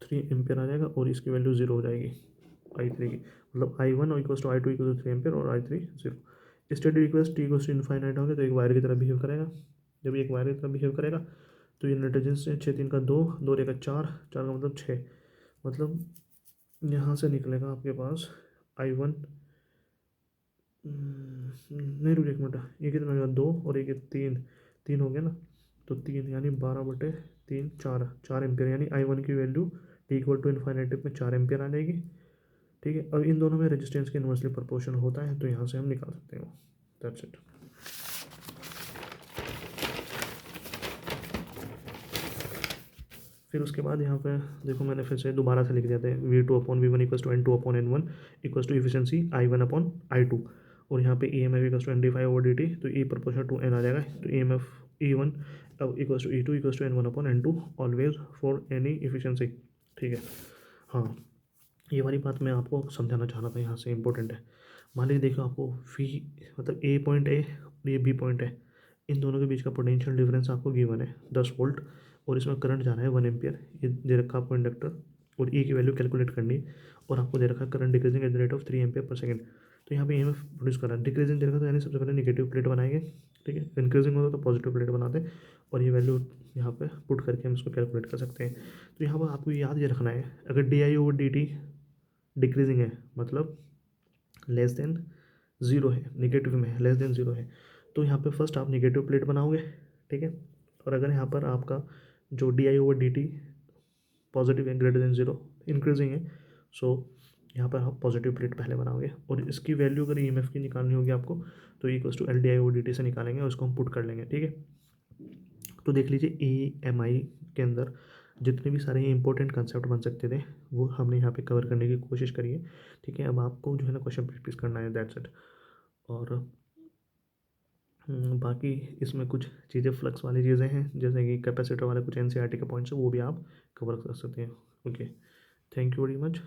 3 एम्पियर आ जाएगा और इसकी वैल्यू 0 हो जाएगी I3 की, मतलब I1 equals to I2 equal to 3 ampere और I3 0। Steady request T equals to infinite होंगे तो एक वायर की तरह बिहेव करेगा। जब ये एक वायर की तरह बिहेव करेगा तो ये नाइट्रोजन से 6 3 का 2, 2 रहेगा 4, 4 का मतलब 6, मतलब यहाँ से निकलेगा आपके पास I1 नहीं रुक एक मिनट, ये कितना हो गया 2 और एक 3, 3 हो गया ना, तो 3 यानी 12/3 4 एम्पियर, यानी I1 की value T equal to infinite में 4 एम्पियर आ जाएगी। ठीक है, अब इन दोनों में रेजिस्टेंस के इन्वर्सली प्रोपोर्शनल होता है तो यहाँ से हम निकाल सकते हैं। That's it. फिर उसके बाद यहाँ पे देखो मैंने फिर से दोबारा से लिख दिया था V2/V1 equals to N2/N1 equals to efficiency I1/I2, और यहाँ पे EMF इक्वल्स टू NdΦ/dt, तो E प्रोपोर्शनल टू N आ जाएगा, तो EMF E1 अब equals to E2 equals to N1/N2 always for any efficiency. ठीक है, हाँ ये वाली बात मैं आपको समझाना चाह रहा था, यहाँ से इंपॉर्टेंट है। मान लीजिए देखो आपको V मतलब A पॉइंट है और ये B पॉइंट है, इन दोनों के बीच का पोटेंशियल डिफरेंस आपको गिवन है 10 वोल्ट, और इसमें करंट जाना है 1 एम्पियर, ये दे रखा आपको इंडक्टर, और E की वैल्यू कैलकुलेट करनी है, और आपको दे रखा current decreasing at the rate of 3 ampere per second. तो यहाँ पे EMF प्रोड्यूस कर रहा है, डिक्रीजिंग दे रखा तो यानी सबसे पहले निगेटिव प्लेट बनाएंगे। ठीक है, इंक्रीजिंग होगा तो पॉजिटिव प्लेट बनाते हैं, और ये वैल्यू यहाँ पे पुट करके हम इसको कैलकुलेट कर सकते हैं। तो यहाँ पर आपको याद ये रखना है, अगर DI/dt डिक्रीजिंग है मतलब लेस देन ज़ीरो है, निगेटिव में है, लेस देन ज़ीरो है, तो यहाँ पे फर्स्ट आप निगेटिव प्लेट बनाओगे। ठीक है, और अगर यहाँ पर आपका जो DI/dt पॉजिटिव है, ग्रेटर देन ज़ीरो, इंक्रीजिंग है, सो यहाँ पर आप पॉजिटिव प्लेट पहले बनाओगे, और इसकी वैल्यू अगर EMF की निकालनी होगी आपको तो इक्वल्स टू LdI/dt से निकालेंगे और इसको हम पुट कर लेंगे। ठीक है, तो देख लीजिए EMI के अंदर जितने भी सारे इंपॉर्टेंट कंसेप्ट बन सकते थे वो हमने यहाँ पे कवर करने की कोशिश करी है। ठीक है, अब आपको जो है ना क्वेश्चन प्रैक्टिस करना है, दैट्स इट। और बाकी इसमें कुछ चीज़ें फ्लक्स वाली चीज़ें हैं, जैसे कि कैपेसिटर वाले कुछ NCERT के पॉइंट्स है, वो भी आप कवर कर सकते हैं। Okay, thank you very much.